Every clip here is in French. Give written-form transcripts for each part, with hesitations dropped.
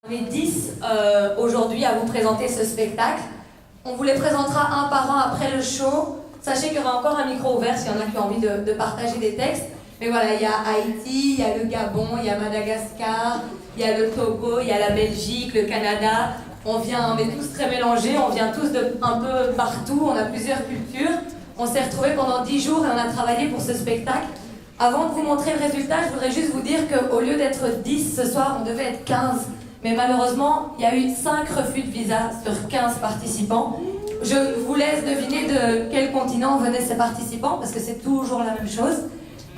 On est 10 aujourd'hui à vous présenter ce spectacle. On vous les présentera un par un après le show. Sachez qu'il y aura encore un micro ouvert s'il y en a qui ont envie de partager des textes. Mais voilà, il y a Haïti, il y a le Gabon, il y a Madagascar, il y a le Togo, il y a la Belgique, le Canada. On est tous très mélangés, on vient tous un peu partout, on a plusieurs cultures. On s'est retrouvés pendant 10 jours et on a travaillé pour ce spectacle. Avant de vous montrer le résultat, je voudrais juste vous dire qu'au lieu d'être 10 ce soir, on devait être 15. Mais malheureusement, il y a eu 5 refus de visa sur 15 participants. Je vous laisse deviner de quel continent venaient ces participants, parce que c'est toujours la même chose.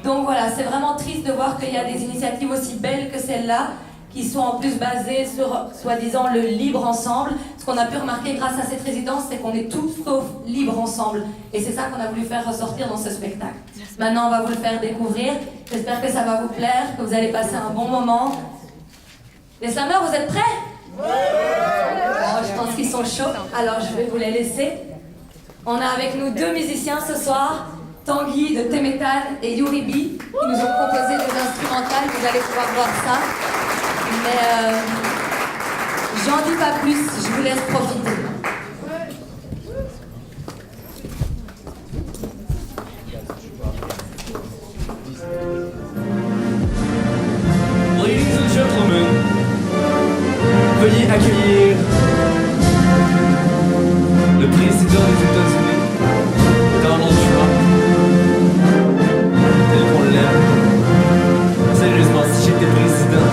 Donc voilà, c'est vraiment triste de voir qu'il y a des initiatives aussi belles que celle-là, qui sont en plus basées sur, soi-disant, le libre ensemble. Ce qu'on a pu remarquer grâce à cette résidence, c'est qu'on est tous sauf libres ensemble. Et c'est ça qu'on a voulu faire ressortir dans ce spectacle. Maintenant, on va vous le faire découvrir. J'espère que ça va vous plaire, que vous allez passer un bon moment. Les slameurs, vous êtes prêts? Oh, je pense qu'ils sont chauds, alors je vais vous les laisser. On a avec nous 2 musiciens ce soir, Tanguy de Temetal et Yuribi, qui nous ont proposé des instrumentales, vous allez pouvoir voir ça. Mais j'en dis pas plus, je vous laisse profiter. Ladies and gentlemen, veuillez accueillir le président des États-Unis, Donald Trump, tel qu'on l'aime. Sérieusement, si j'étais président,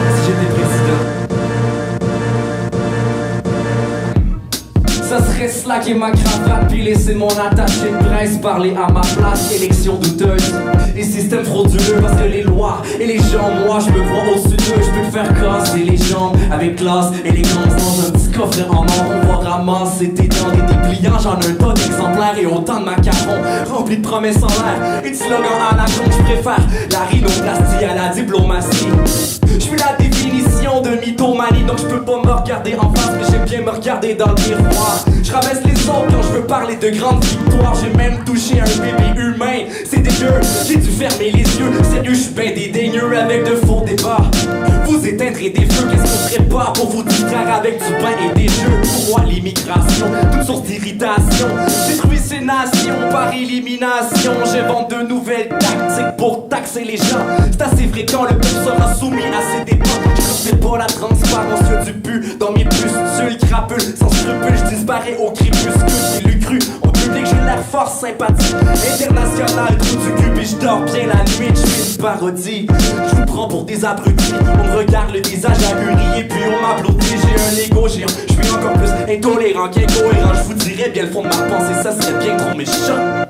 ça serait slacker ma cravate puis laisser mon attaché de presse parler à ma place. Élection douteuse et système frauduleux, parce que les lois et les gens, moi je me crois au-dessus d'eux. Je peux te faire casser les jambes avec classe, élégance dans un petit coffret en or. On va ramasser tes dents et des dépliants. J'en ai un tas d'exemplaires et autant de macarons remplis de promesses en l'air et de slogans à la con. Je préfère la rhinoplastie à la diplomatie. Je suis la définition de mythomanie, donc je peux pas me regarder en face, mais j'aime bien me regarder dans le miroir. Je rabaisse les autres quand je veux parler de grandes victoires. J'ai même touché un bébé humain, c'est dégueu, j'ai dû fermer les yeux. Sérieux, je suis ben dédaigneux avec de faux débats. Vous éteindrez des feux, qu'est-ce qu'on ferait pas pour vous distraire avec du pain et des jeux? Pour moi, l'immigration, toute source d'irritation, détruit ces nations par élimination. J'invente de nouvelles tactiques pour taxer les gens. C'est assez fréquent, le peuple sera soumis à ses dépens. Je fais pas la transparence, y'a du pu dans mes pustules crapules. Sans scrupules, je disparais au crépuscule. J'ai lu cru, en public j'ai l'air fort sympathique. International, trou du cul, pis je dors bien la nuit. Je fais une parodie, je vous prends pour des abrutis. On me regarde le visage ahuri et puis on m'applaudit. J'ai un ego géant, je suis encore plus intolérant qu'incohérent. Je vous dirais bien le fond de ma pensée, ça serait bien trop méchant.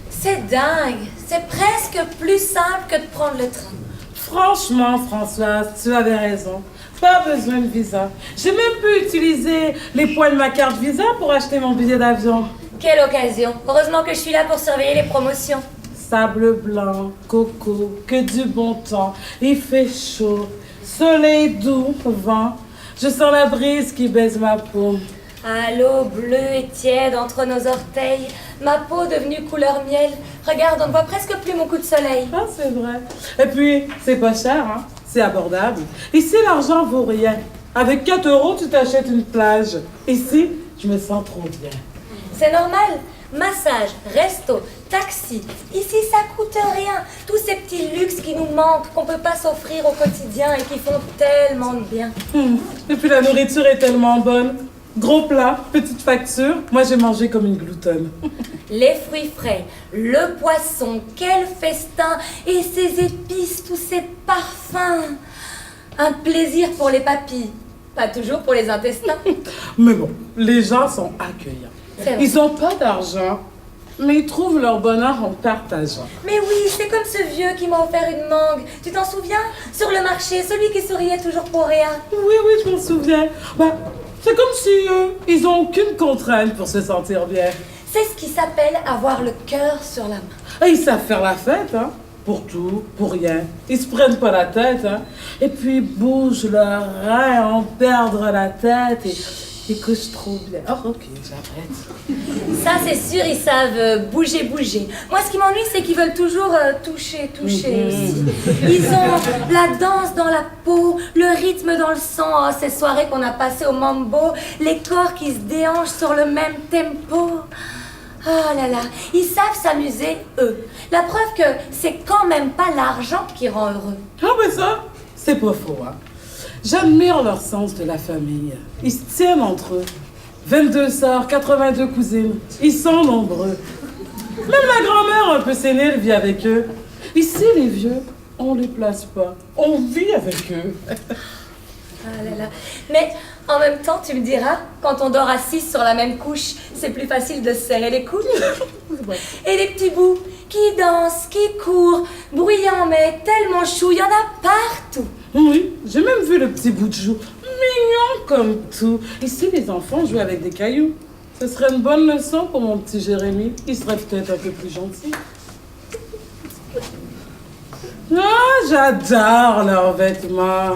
C'est dingue, c'est presque plus simple que de prendre le train. Franchement, Françoise, tu avais raison. Pas besoin de visa. J'ai même pu utiliser les points de ma carte visa pour acheter mon billet d'avion. Quelle occasion. Heureusement que je suis là pour surveiller les promotions. Sable blanc, coco, que du bon temps. Il fait chaud, soleil doux, vent. Je sens la brise qui baise ma peau. À l'eau bleue et tiède entre nos orteils, ma peau devenue couleur miel. Regarde, on ne voit presque plus mon coup de soleil. Ah, c'est vrai. Et puis, c'est pas cher, hein. C'est abordable. Ici, l'argent vaut rien. Avec 4 €, tu t'achètes une plage. Ici, je me sens trop bien. C'est normal. Massage, resto, taxi. Ici, ça coûte rien. Tous ces petits luxes qui nous manquent, qu'on peut pas s'offrir au quotidien et qui font tellement de bien. Et puis, la nourriture est tellement bonne. Gros plat, petite facture. Moi, j'ai mangé comme une gloutonne. Les fruits frais, le poisson, quel festin. Et ces épices, tous ces parfums. Un plaisir pour les papilles. Pas toujours pour les intestins. Mais bon, les gens sont accueillants. Ils n'ont pas d'argent, mais ils trouvent leur bonheur en partageant. Mais oui, c'est comme ce vieux qui m'a offert une mangue. Tu t'en souviens? Sur le marché, celui qui souriait toujours pour rien. Oui, je m'en souviens. Bah, c'est comme si ils n'ont aucune contrainte pour se sentir bien. C'est ce qui s'appelle avoir le cœur sur la main. Et ils savent faire la fête, hein. Pour tout, pour rien. Ils se prennent pas la tête, hein. Et puis ils bougent leurs reins en perdre la tête et Ils couchent trop bien. Oh, ok, j'arrête. Ça, c'est sûr, ils savent bouger. Moi, ce qui m'ennuie, c'est qu'ils veulent toujours toucher aussi. Ils ont la danse dans la peau, le rythme dans le sang. Oh, ces soirées qu'on a passées au mambo, les corps qui se déhanchent sur le même tempo. Oh là là, ils savent s'amuser, eux. La preuve que c'est quand même pas l'argent qui rend heureux. Ah, mais ça, c'est pas faux, hein. J'admire leur sens de la famille. Ils se tiennent entre eux. 22 sœurs, 82 cousines. Ils sont nombreux. Même la grand-mère un peu sénile vit avec eux. Ici, les vieux, on les place pas. On vit avec eux. Ah là là. Mais en même temps, tu me diras, quand on dort assis sur la même couche, c'est plus facile de se serrer les coudes. Et les petits bouts qui dansent, qui courent, bruyants mais tellement chou, il y en a partout. Oui, j'ai même vu le petit bout de joue. Mignon comme tout. Ici, les enfants jouent avec des cailloux. Ce serait une bonne leçon pour mon petit Jérémy. Il serait peut-être un peu plus gentil. Ah, j'adore leurs vêtements.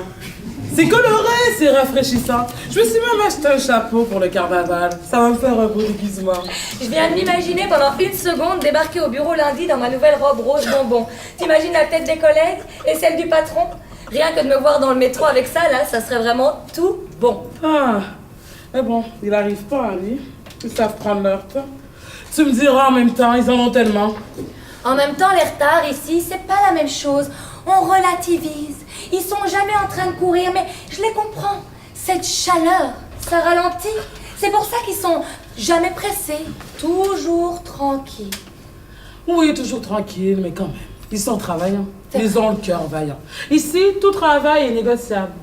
C'est coloré, c'est rafraîchissant. Je me suis même acheté un chapeau pour le carnaval. Ça va me faire un beau déguisement. Je viens de m'imaginer pendant une seconde débarquer au bureau lundi dans ma nouvelle robe rose bonbon. T'imagines la tête des collègues et celle du patron? Rien que de me voir dans le métro avec ça, là, ça serait vraiment tout bon. Ah, mais bon, il n'arrive pas, lui. Ils savent prendre leur temps. Tu me diras en même temps, ils en ont tellement. En même temps, les retards ici, c'est pas la même chose. On relativise. Ils sont jamais en train de courir, mais je les comprends. Cette chaleur, ça ralentit. C'est pour ça qu'ils sont jamais pressés, toujours tranquilles. Oui, toujours tranquille, mais quand même. Ils sont travaillants. Ils ont le cœur vaillant. Ici, tout travail est négociable.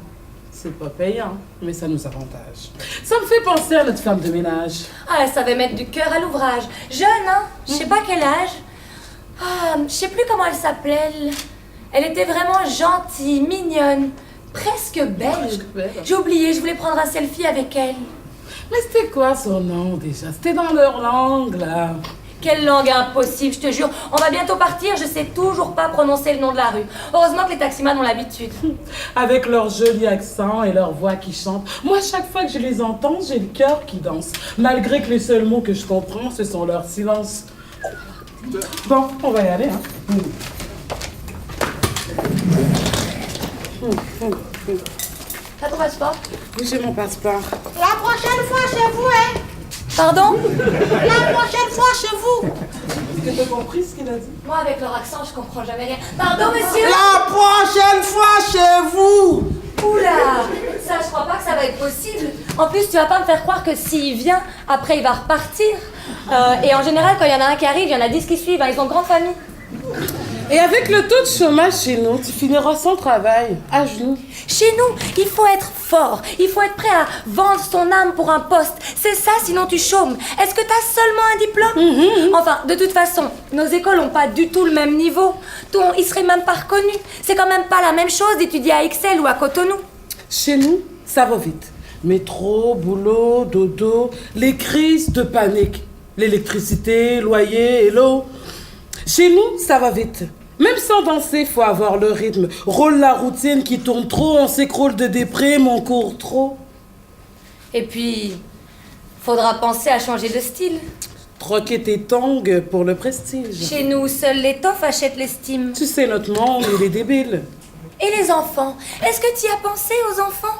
C'est pas payant, mais ça nous avantage. Ça me fait penser à notre femme de ménage. Ah, elle savait mettre du cœur à l'ouvrage. Jeune, hein? Je sais pas quel âge. Ah, je sais plus comment elle s'appelait. Elle était vraiment gentille, mignonne, presque belle. J'ai oublié, je voulais prendre un selfie avec elle. Mais c'était quoi son nom déjà? C'était dans leur langue, là. Quelle langue impossible, je te jure. On va bientôt partir, je sais toujours pas prononcer le nom de la rue. Heureusement que les taximans ont l'habitude. Avec leur joli accent et leur voix qui chante. Moi, chaque fois que je les entends, j'ai le cœur qui danse. Malgré que les seuls mots que je comprends, ce sont leurs silences. Bon, on va y aller, hein. T'as ton passeport? Oui, j'ai mon passeport. La prochaine fois chez vous, hein? Pardon? La prochaine fois chez vous. Est-ce que t'as compris ce qu'il a dit? Moi, avec leur accent, je comprends jamais rien. Pardon, monsieur? La prochaine fois chez vous. Oula! Ça, je crois pas que ça va être possible. En plus, tu vas pas me faire croire que s'il vient, après il va repartir. Et en général, quand il y en a un qui arrive, il y en a 10 qui suivent. Hein, ils ont grande famille. Et avec le taux de chômage chez nous, tu finiras sans travail, à genoux. Chez nous, il faut être fort. Il faut être prêt à vendre son âme pour un poste. C'est ça, sinon tu chômes. Est-ce que t'as seulement un diplôme? Enfin, de toute façon, nos écoles ont pas du tout le même niveau. Ils seraient même pas reconnus. C'est quand même pas la même chose d'étudier à Excel ou à Cotonou. Chez nous, ça va vite. Métro, boulot, dodo, les crises de panique. L'électricité, loyer et l'eau. Chez nous, ça va vite. Même sans danser, faut avoir le rythme. Roule la routine qui tourne trop, on s'écroule de déprime, on court trop. Et puis, faudra penser à changer de style. Troquer tes tongs pour le prestige. Chez nous, seuls les toffes achètent l'estime. Tu sais, notre monde, il est débile. Et les enfants? Est-ce que tu y as pensé aux enfants?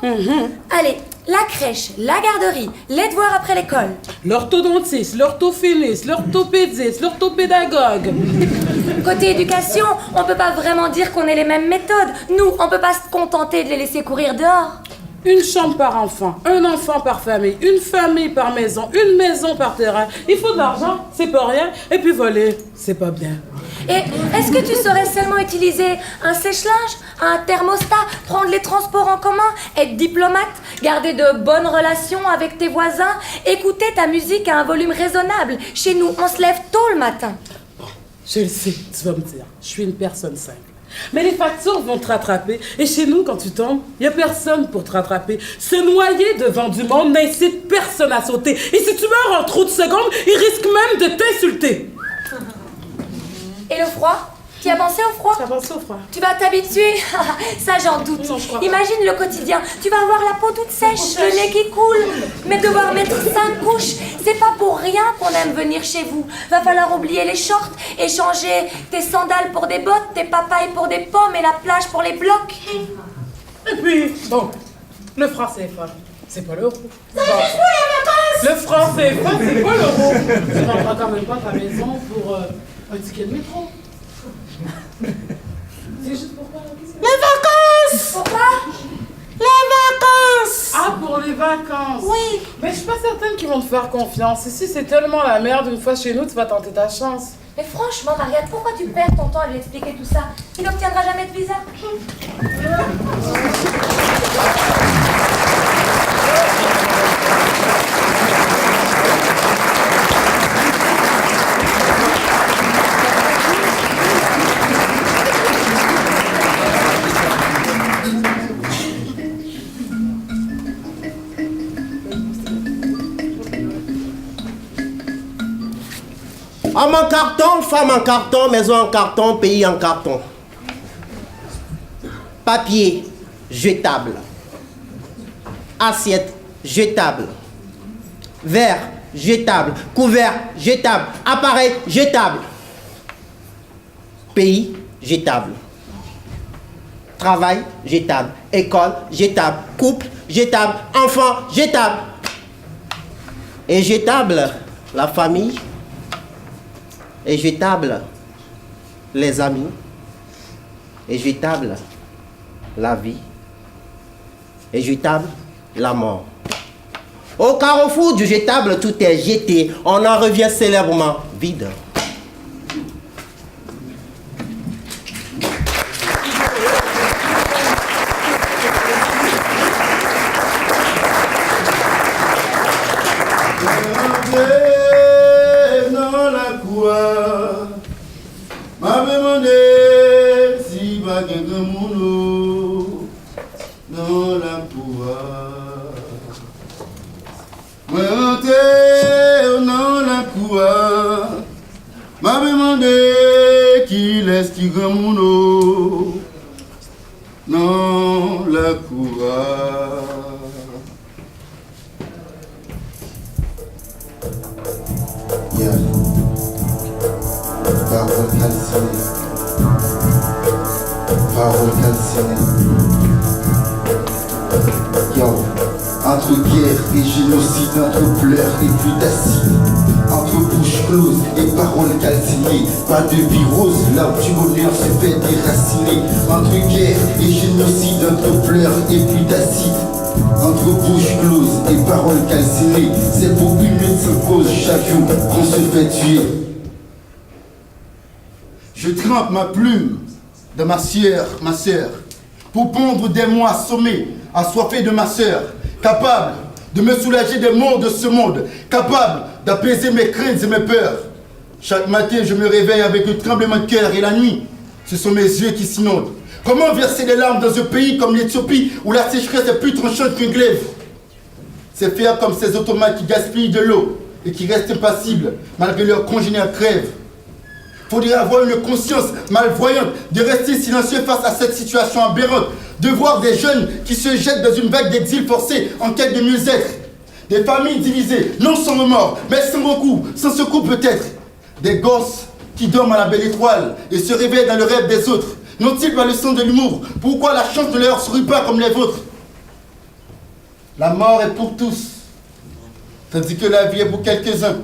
Allez, la crèche, la garderie, les devoirs après l'école. L'orthodontiste, l'orthophoniste, l'orthopédiste, l'orthopédagogue. Côté éducation, on peut pas vraiment dire qu'on ait les mêmes méthodes. Nous, on peut pas se contenter de les laisser courir dehors. Une chambre par enfant, un enfant par famille, une famille par maison, une maison par terrain. Il faut de l'argent, c'est pas rien. Et puis voler, c'est pas bien. Et est-ce que tu saurais seulement utiliser un sèche-linge, un thermostat, prendre les transports en commun, être diplomate, garder de bonnes relations avec tes voisins, écouter ta musique à un volume raisonnable? Chez nous, on se lève tôt le matin. Je le sais, tu vas me dire, je suis une personne simple. Mais les factures vont te rattraper. Et chez nous, quand tu tombes, il n'y a personne pour te rattraper. Se noyer devant du monde n'incite personne à sauter. Et si tu meurs en trop de secondes, il risque même de t'insulter. Et le froid? Tu as pensé au froid? Ça pense au froid. Tu vas t'habituer. Ça, j'en doute. Non, je crois pas. Imagine le quotidien. Tu vas avoir la peau toute sèche, le nez qui coule. Mais devoir mettre 5 couches, c'est pas pour rien qu'on aime venir chez vous. Va falloir oublier les shorts, échanger tes sandales pour des bottes, tes papayes pour des pommes et la plage pour les blocs. Et puis, bon, le franc CFA, c'est pas l'euro. Le franc CFA, c'est pas l'euro. Tu rentreras quand même pas à ta maison pour un ticket de métro. C'est juste pour quoi? Les vacances! Pourquoi? Les vacances! Ah, pour les vacances. Oui. Mais je suis pas certaine qu'ils vont te faire confiance. Ici, c'est tellement la merde. Une fois chez nous, tu vas tenter ta chance. Mais franchement, Marianne, pourquoi tu perds ton temps à lui expliquer tout ça? Il n'obtiendra jamais de visa. Homme en carton, femme en carton, maison en carton, pays en carton. Papier, jetable. Assiette, jetable. Verre, jetable. Couvert, jetable. Appareil, jetable. Pays, jetable. Travail, jetable. École, jetable. Couple, jetable. Enfant, jetable. Et jetable, la famille. Et jetable, les amis. Et jetable, la vie. Et jetable, la mort. Au carrefour du jetable, tout est jeté. On en revient célèbrement vide. m'a demandé si va quelqu'un mouno dans la cour. Moi rentré dans la cour, m'a demandé qui laisse qui grand mouno dans la cour. Yeah. Parole calcinée, parole calcinée. Yo, entre guerre et génocide, entre pleurs et pluie d'acide, entre bouche close et paroles calcinées, pas de vie rose, l'arbre du bonheur se fait déraciner. Entre guerre et génocide, entre pleurs et pluie d'acide, entre bouche close et paroles calcinées, c'est pour une lutte sans cause chaque jour qu'on se fait tuer. Je trempe ma plume de ma sœur, pour pondre des mots assommés, assoiffés de ma sœur, capable de me soulager des maux de ce monde, capable d'apaiser mes craintes et mes peurs. Chaque matin, je me réveille avec un tremblement de cœur et la nuit, ce sont mes yeux qui s'inondent. Comment verser des larmes dans un pays comme l'Éthiopie où la sécheresse est plus tranchante qu'une glaive? C'est faire comme ces automates qui gaspillent de l'eau et qui restent impassibles malgré leurs congénères crèvent. Faudrait avoir une conscience malvoyante de rester silencieux face à cette situation aberrante, de voir des jeunes qui se jettent dans une vague d'exil forcé en quête de mieux-être. Des familles divisées, non sans remords, mais sans recours, sans secours peut-être. Des gosses qui dorment à la belle étoile et se réveillent dans le rêve des autres. N'ont-ils pas le sens de l'humour? Pourquoi la chance ne leur sourit pas comme les vôtres? La mort est pour tous, tandis que la vie est pour quelques-uns.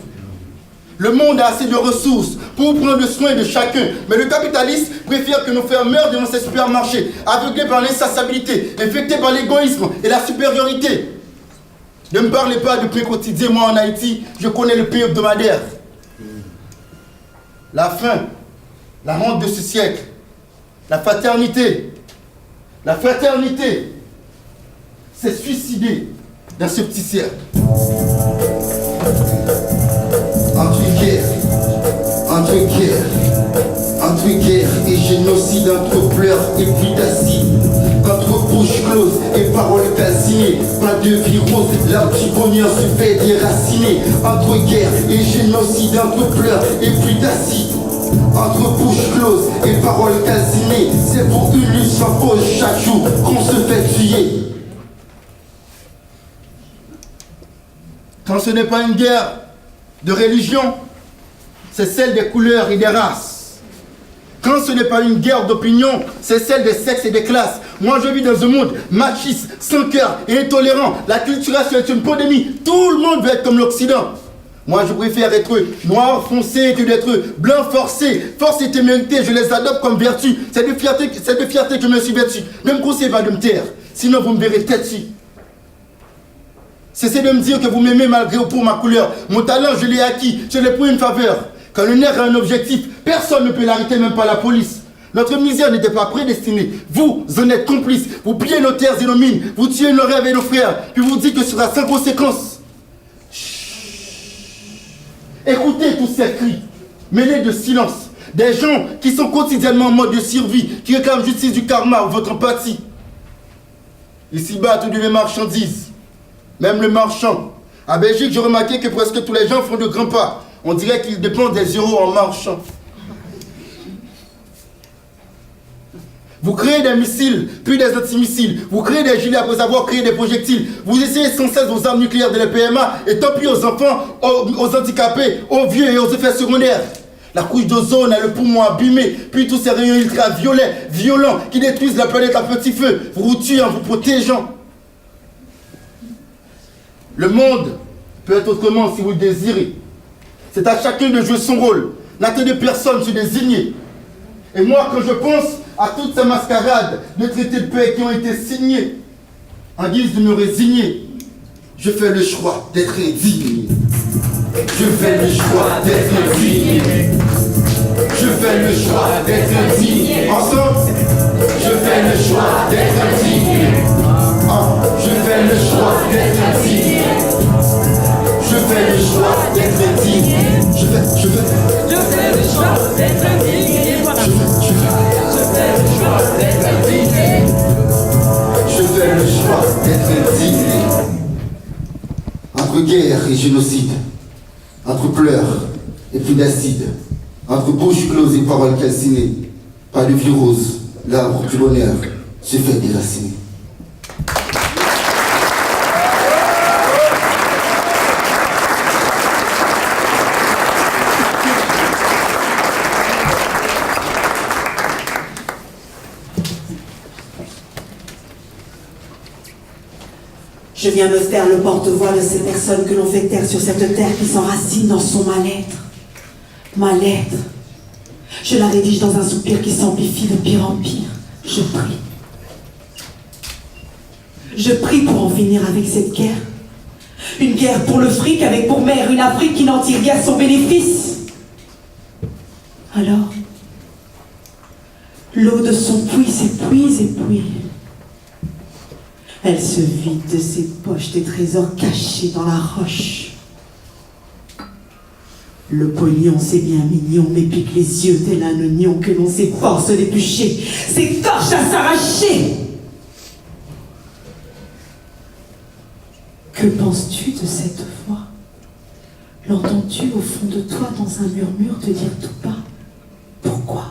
Le monde a assez de ressources pour prendre soin de chacun, mais le capitaliste préfère que nos frères meurent devant ces supermarchés, aveuglés par l'insaciabilité, infectés par l'égoïsme et la supériorité. Ne me parlez pas de pain quotidien, moi en Haïti, je connais le pain hebdomadaire. La faim, la honte de ce siècle, la fraternité, c'est suicider dans ce petit cercle. Entre guerre et génocide, entre pleurs et pluie d'acide, entre bouche close et paroles calcinées, pas de vie rose, l'arbre du bonheur se fait déraciner. Entre guerre et génocide, entre pleurs et pluie d'acide, Entre bouche close et paroles calcinées, c'est pour une lutte sans pause chaque jour qu'on se fait tuer. Quand ce n'est pas une guerre de religion, c'est celle des couleurs et des races. Quand ce n'est pas une guerre d'opinion, c'est celle des sexes et des classes. Moi je vis dans un monde machiste, sans cœur et intolérant. La culturation est une pandémie. Tout le monde veut être comme l'Occident. Moi je préfère être noir foncé que d'être blanc forcé. Force et témérité, je les adopte comme vertu. C'est de fierté que je me suis vêtu. Ne me conseillez pas de me taire, sinon vous me verrez têtu. Cessez de me dire que vous m'aimez malgré ou pour ma couleur. Mon talent je l'ai acquis, je l'ai pour une faveur. Quand le nerf a un objectif, personne ne peut l'arrêter, même pas la police. Notre misère n'était pas prédestinée. Vous en êtes complices. Vous pillez nos terres et nos mines. Vous tuez nos rêves et nos frères. Puis vous dites que ce sera sans conséquence. Écoutez tous ces cris, mêlés de silence. Des gens qui sont quotidiennement en mode de survie, qui réclament justice du karma ou votre empathie. Ici-bas, tout devient marchandise. Même le marchand. À Belgique, j'ai remarqué que presque tous les gens font de grands pas. On dirait qu'ils dépensent des euros en marchant. Vous créez des missiles, puis des antimissiles. Vous créez des gilets après avoir créé des projectiles. Vous essayez sans cesse vos armes nucléaires de la PMA, et tant pis aux enfants, aux handicapés, aux vieux et aux effets secondaires. La couche d'ozone a le poumon abîmé, puis tous ces rayons ultraviolets, violents, qui détruisent la planète à petit feu. Vous vous tuez en vous protégeant. Le monde peut être autrement si vous le désirez. C'est à chacun de jouer son rôle. N'attendez personne se désigner. Et moi, quand je pense à toutes ces mascarades de traités de paix qui ont été signés, en guise de me résigner, je fais le choix d'être indigne. Je fais le choix d'être indigne. Je fais le choix d'être indigne. Ensemble, je fais le choix d'être indigne. Je fais le choix d'être indigne. Je fais le choix d'être indigne. Je fais le choix d'être indigne. Je fais le choix d'être indigne. Entre guerre et génocide, entre pleurs et pluie d'acide, entre bouche close et paroles calcinées, pas de vie rose, l'arbre du bonheur se fait déraciner. Je viens me faire le porte-voix de ces personnes que l'on fait taire sur cette terre qui s'enracine dans son mal-être. Mal-être. Je la rédige dans un soupir qui s'amplifie de pire en pire. Je prie. Je prie pour en finir avec cette guerre. Une guerre pour le fric avec pour mère une Afrique qui n'en tire guère son bénéfice. Alors, l'eau de son puits s'épuise et puis elle se vide de ses poches des trésors cachés dans la roche. Le pognon, c'est bien mignon, mais pique les yeux tel un oignon que l'on s'efforce d'éplucher, s'écorche à s'arracher. Que penses-tu de cette voix? L'entends-tu au fond de toi dans un murmure te dire tout bas pourquoi?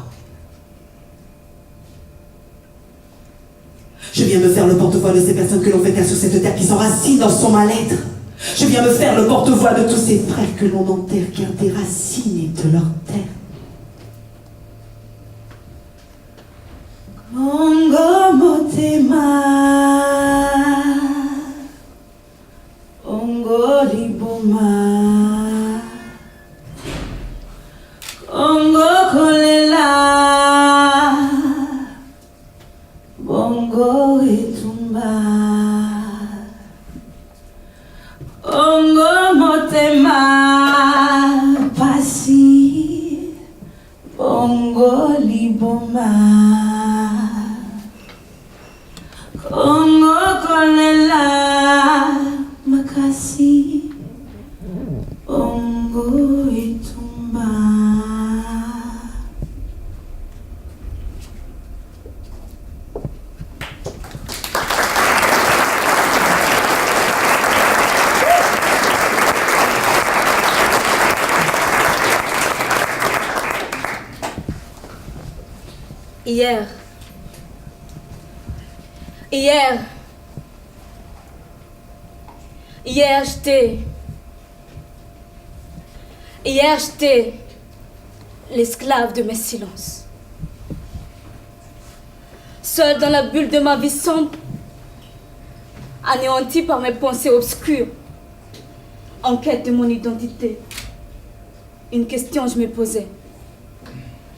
Je viens me faire le porte-voix de ces personnes que l'on fait taire sur cette terre qui s'enracinent dans son mal-être. Je viens me faire le porte-voix de tous ces frères que l'on enterre car des racines de leur terre. Congo motema, Congo liboma, Congo kolela, Bongo etumba, Congo motema, pasi, Bongo liboma, Hier, j'étais l'esclave de mes silences. Seule dans la bulle de ma vie sombre, anéantie par mes pensées obscures, en quête de mon identité. Une question je me posais.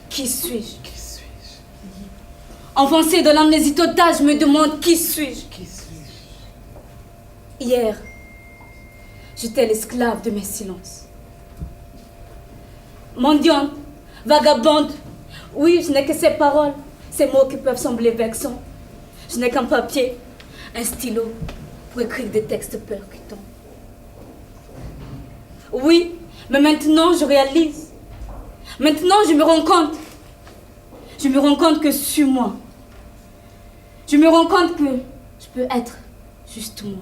Qui suis-je? Enfoncée dans l'amnésie totale, je me demande qui suis-je? Hier, j'étais l'esclave de mes silences. Mendiante, vagabonde, oui, je n'ai que ces paroles, ces mots qui peuvent sembler vexants. Je n'ai qu'un papier, un stylo, pour écrire des textes percutants. Oui, mais maintenant je réalise. Maintenant je me rends compte. Je me rends compte que je suis moi. Je me rends compte que je peux être juste moi.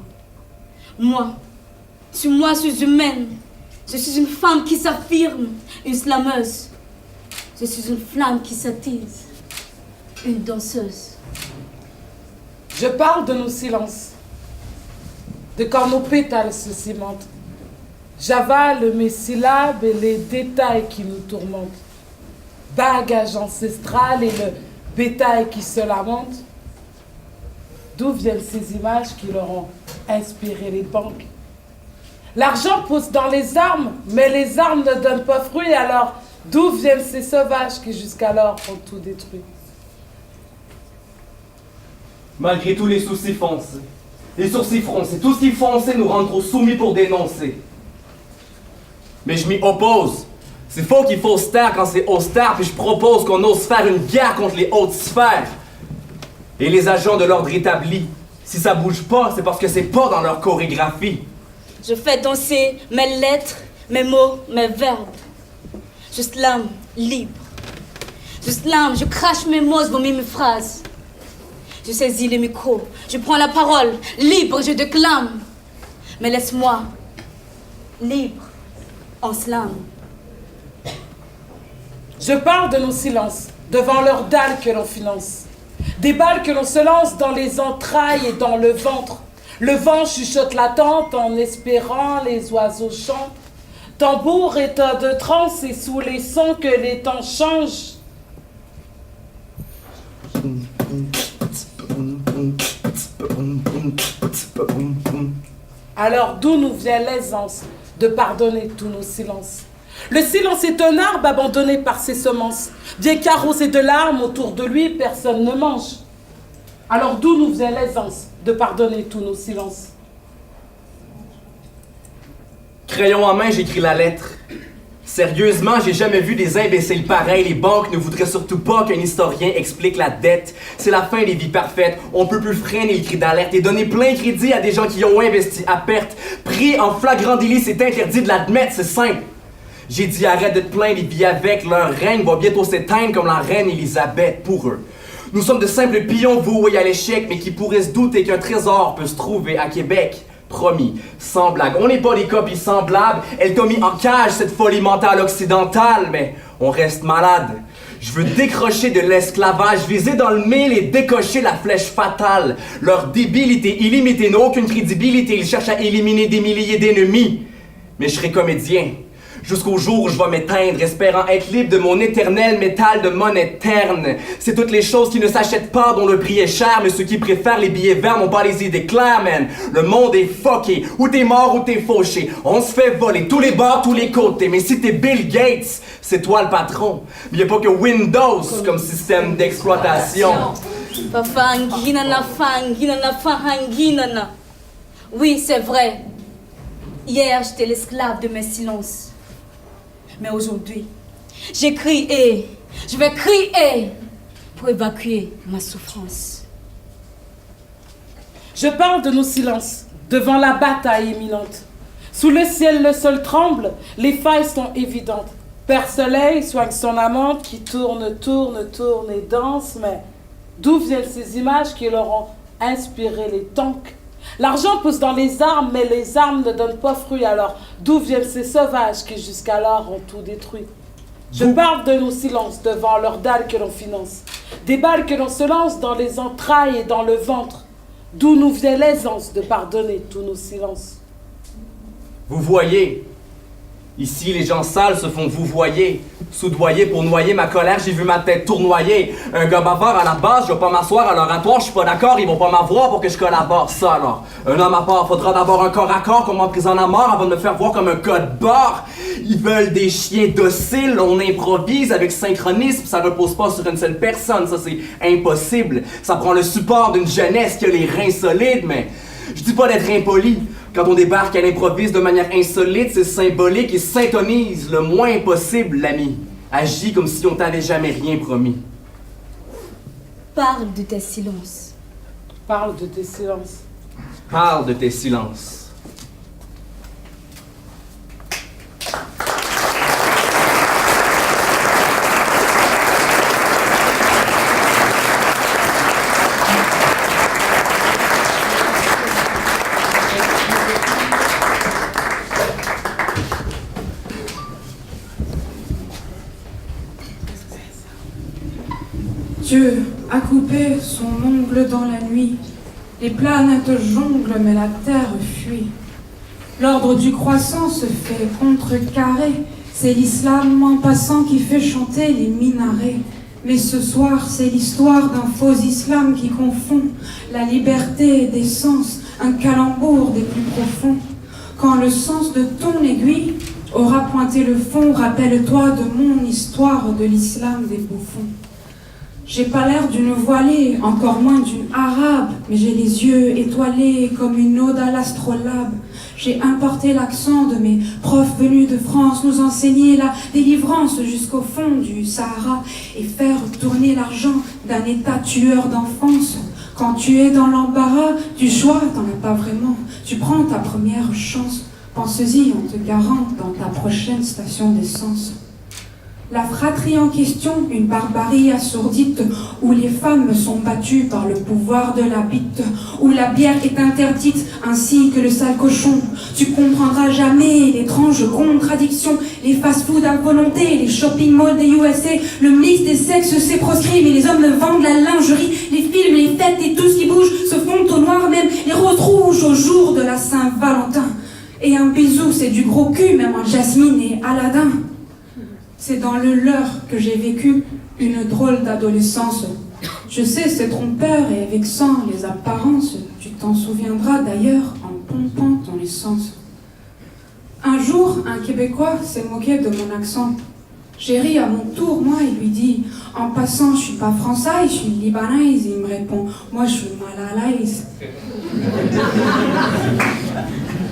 Moi, je suis humaine. Je suis une femme qui s'affirme, une slameuse. Je suis une flamme qui s'attise, une danseuse. Je parle de nos silences, de quand nos pétales se cimentent. J'avale mes syllabes et les détails qui nous tourmentent. Bagage ancestral et le bétail qui se lamente. D'où viennent ces images qui leur ont inspiré les banques? L'argent pousse dans les armes, mais les armes ne donnent pas fruit. Alors, d'où viennent ces sauvages qui jusqu'alors ont tout détruit? Malgré tous les soucis foncés, les sourcils froncés, tout ce qui foncé nous rend trop soumis pour dénoncer. Mais je m'y oppose. C'est faux qu'il faut se taire quand c'est austère, puis je propose qu'on ose faire une guerre contre les hautes sphères. Et les agents de l'ordre établi, si ça bouge pas, c'est parce que c'est pas dans leur chorégraphie. Je fais danser mes lettres, mes mots, mes verbes. Je slame libre. Je slame, je crache mes mots, je vomis mes phrases. Je saisis le micro, je prends la parole, libre, je déclame. Mais laisse-moi, libre, en slam. Je parle de nos silences, devant leurs dalles que l'on finance. Des balles que l'on se lance dans les entrailles et dans le ventre. Le vent chuchote l'attente en espérant les oiseaux chantent. Tambour état de transe et sous les sons que les temps changent. Alors d'où nous vient l'aisance de pardonner tous nos silences? Le silence est un arbre abandonné par ses semences. Bien qu'arrosé de larmes autour de lui, personne ne mange. Alors d'où nous vient l'aisance de pardonner tous nos silences? Crayon en main, j'écris la lettre. Sérieusement, j'ai jamais vu des imbéciles pareils. Les banques ne voudraient surtout pas qu'un historien explique la dette. C'est la fin des vies parfaites. On peut plus freiner le cri d'alerte et donner plein crédit à des gens qui ont investi à perte. Pris en flagrant délit, c'est interdit de l'admettre, c'est simple. J'ai dit arrête de te plaindre et vis avec. Leur règne va bientôt s'éteindre comme la reine Élisabeth pour eux. Nous sommes de simples pions voués à l'échec, mais qui pourraient se douter qu'un trésor peut se trouver à Québec. Promis, sans blague, on n'est pas des copies semblables. Elle t'a mis en cage, cette folie mentale occidentale, mais on reste malade. Je veux décrocher de l'esclavage, viser dans le mille et décocher la flèche fatale. Leur débilité illimitée n'a aucune crédibilité, ils cherchent à éliminer des milliers d'ennemis. Mais je serai comédien, jusqu'au jour où je vais m'éteindre, espérant être libre de mon éternel métal de monnaie terne. C'est toutes les choses qui ne s'achètent pas dont le prix est cher, mais ceux qui préfèrent les billets verts n'ont pas les idées claires, man. Le monde est fucké, ou t'es mort ou t'es fauché. On se fait voler tous les bords, tous les côtés, mais si t'es Bill Gates, c'est toi le patron. Mais y a pas que Windows comme système d'exploitation. Oui, c'est vrai. Hier, j'étais l'esclave de mes silences. Mais aujourd'hui, j'écris et je vais crier pour évacuer ma souffrance. Je parle de nos silences, devant la bataille imminente. Sous le ciel, le sol tremble, les failles sont évidentes. Père Soleil soigne son amante qui tourne, tourne, tourne et danse, mais d'où viennent ces images qui leur ont inspiré les tanks? L'argent pousse dans les armes, mais les armes ne donnent pas fruit. Alors, d'où viennent ces sauvages qui jusqu'alors ont tout détruit? Je parle de nos silences devant leurs dalles que l'on finance. Des balles que l'on se lance dans les entrailles et dans le ventre, d'où nous vient l'aisance de pardonner tous nos silences. Vous voyez, ici les gens sales se font vouvoyer, soudoyer pour noyer ma colère, j'ai vu ma tête tournoyer. Un gars bavard à la base, je vais pas m'asseoir à l'oratoire, je suis pas d'accord, ils vont pas m'avoir pour que je collabore. Ça alors, un homme à part, faudra d'abord un corps à corps qu'on m'emprisonne à mort avant de me faire voir comme un code barre. Ils veulent des chiens dociles, on improvise avec synchronisme, ça repose pas sur une seule personne, ça c'est impossible. Ça prend le support d'une jeunesse qui a les reins solides, mais je dis pas d'être impoli. Quand on débarque à l'improvise de manière insolite, c'est symbolique et syntonise le moins possible, l'ami. Agis comme si on t'avait jamais rien promis. Parle de tes silences. Parle de tes silences. Parle de tes silences. Dieu a coupé son ongle dans la nuit. Les planètes jonglent, mais la terre fuit. L'ordre du croissant se fait contrecarrer. C'est l'islam en passant qui fait chanter les minarets. Mais ce soir, c'est l'histoire d'un faux islam qui confond la liberté des sens, un calembour des plus profonds. Quand le sens de ton aiguille aura pointé le fond, rappelle-toi de mon histoire de l'islam des bouffons. J'ai pas l'air d'une voilée, encore moins d'une arabe, mais j'ai les yeux étoilés comme une ode à l'astrolabe. J'ai importé l'accent de mes profs venus de France, nous enseigner la délivrance jusqu'au fond du Sahara et faire tourner l'argent d'un état tueur d'enfance. Quand tu es dans l'embarras du choix, t'en as pas vraiment, tu prends ta première chance. Pense-y en te garant dans ta prochaine station d'essence. La fratrie en question, une barbarie assourdite, où les femmes sont battues par le pouvoir de la bite, où la bière est interdite, ainsi que le sale cochon. Tu comprendras jamais l'étrange contradiction, les fast-food à volonté, les shopping malls des USA, le mix des sexes c'est proscrit, mais les hommes vendent la lingerie, les films, les fêtes et tout ce qui bouge se font au noir, même les roses rouges au jour de la Saint-Valentin. Et un bisou, c'est du gros cul, même en Jasmine et Aladdin. C'est dans le leur que j'ai vécu une drôle d'adolescence. Je sais, c'est trompeur et vexant les apparences. Tu t'en souviendras d'ailleurs en pompant ton essence. Un jour, un Québécois s'est moqué de mon accent. J'ai ri à mon tour, moi, il lui dit « En passant, je suis pas française, je suis libanaise. » Il me répond « Moi, je suis mal à l'aise. »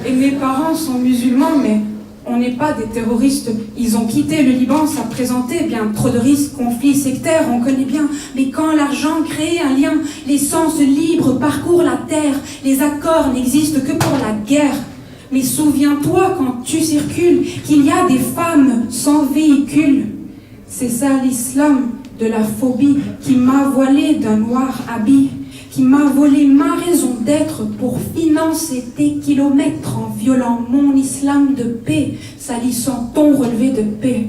Et mes parents sont musulmans, mais on n'est pas des terroristes. Ils ont quitté le Liban, ça présentait bien trop de risques, conflits sectaires, on connaît bien. Mais quand l'argent crée un lien, les sens libres parcourent la terre. Les accords n'existent que pour la guerre. Mais souviens-toi quand tu circules qu'il y a des femmes sans véhicule. C'est ça l'islam de la phobie qui m'a voilé d'un noir habit, qui m'a volé ma raison d'être pour financer tes kilomètres en violant mon islam de paix, salissant ton relevé de paix.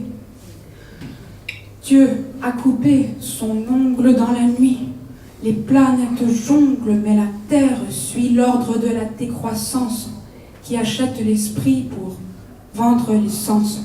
Dieu a coupé son ongle dans la nuit. Les planètes jonglent, mais la terre suit l'ordre de la décroissance qui achète l'esprit pour vendre les sens.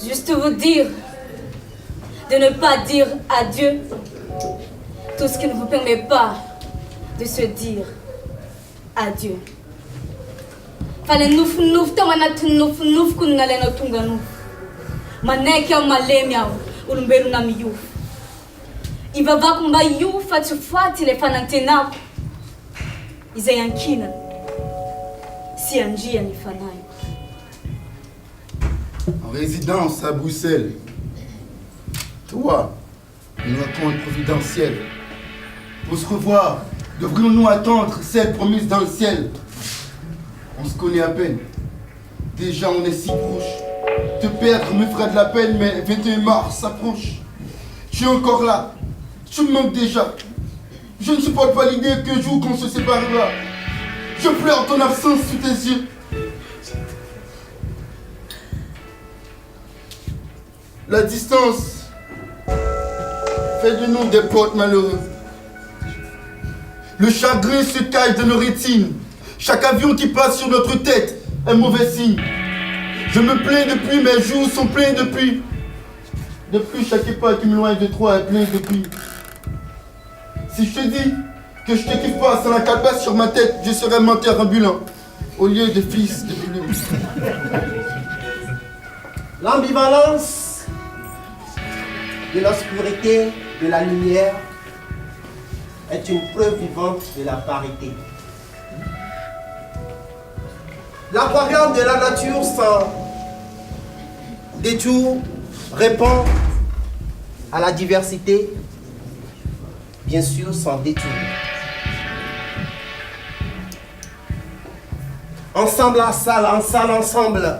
Juste vous dire de ne pas dire adieu tout ce qui ne vous permet pas de se dire adieu. Fale nuf tawana nuf kunale no tunga nuf. Maneke au malemi au ulumberu na miyu. Ivava kumba yu fatufuati le fanantenako. Izayankina. Si anjia ni fanayo. En résidence à Bruxelles, toi, une rencontre providentielle, pour se revoir Devrions-nous attendre celle promise dans le ciel? On se connaît à peine. Déjà on est si proche. Te perdre me ferait de la peine, mais 21 mars s'approche. Tu es encore là. Tu me manques déjà. Je ne supporte pas l'idée qu'un jour qu'on se séparera. Je pleure ton absence sous tes yeux. La distance fait de nous des potes malheureux. Le chagrin se cache de nos rétines. Chaque avion qui passe sur notre tête est mauvais signe. Je me plains depuis, mes jours sont pleins depuis. Depuis chaque pas qui m'éloigne de toi est plein depuis. Si je te dis que je te kiffe pas sans la calebasse sur ma tête, je serai menteur ambulant au lieu de fils de plume. L'ambivalence de l'obscurité, de la lumière, est une preuve vivante de la parité. L'aquarium de la nature sans détour répond à la diversité, bien sûr sans détour. Ensemble, ensemble,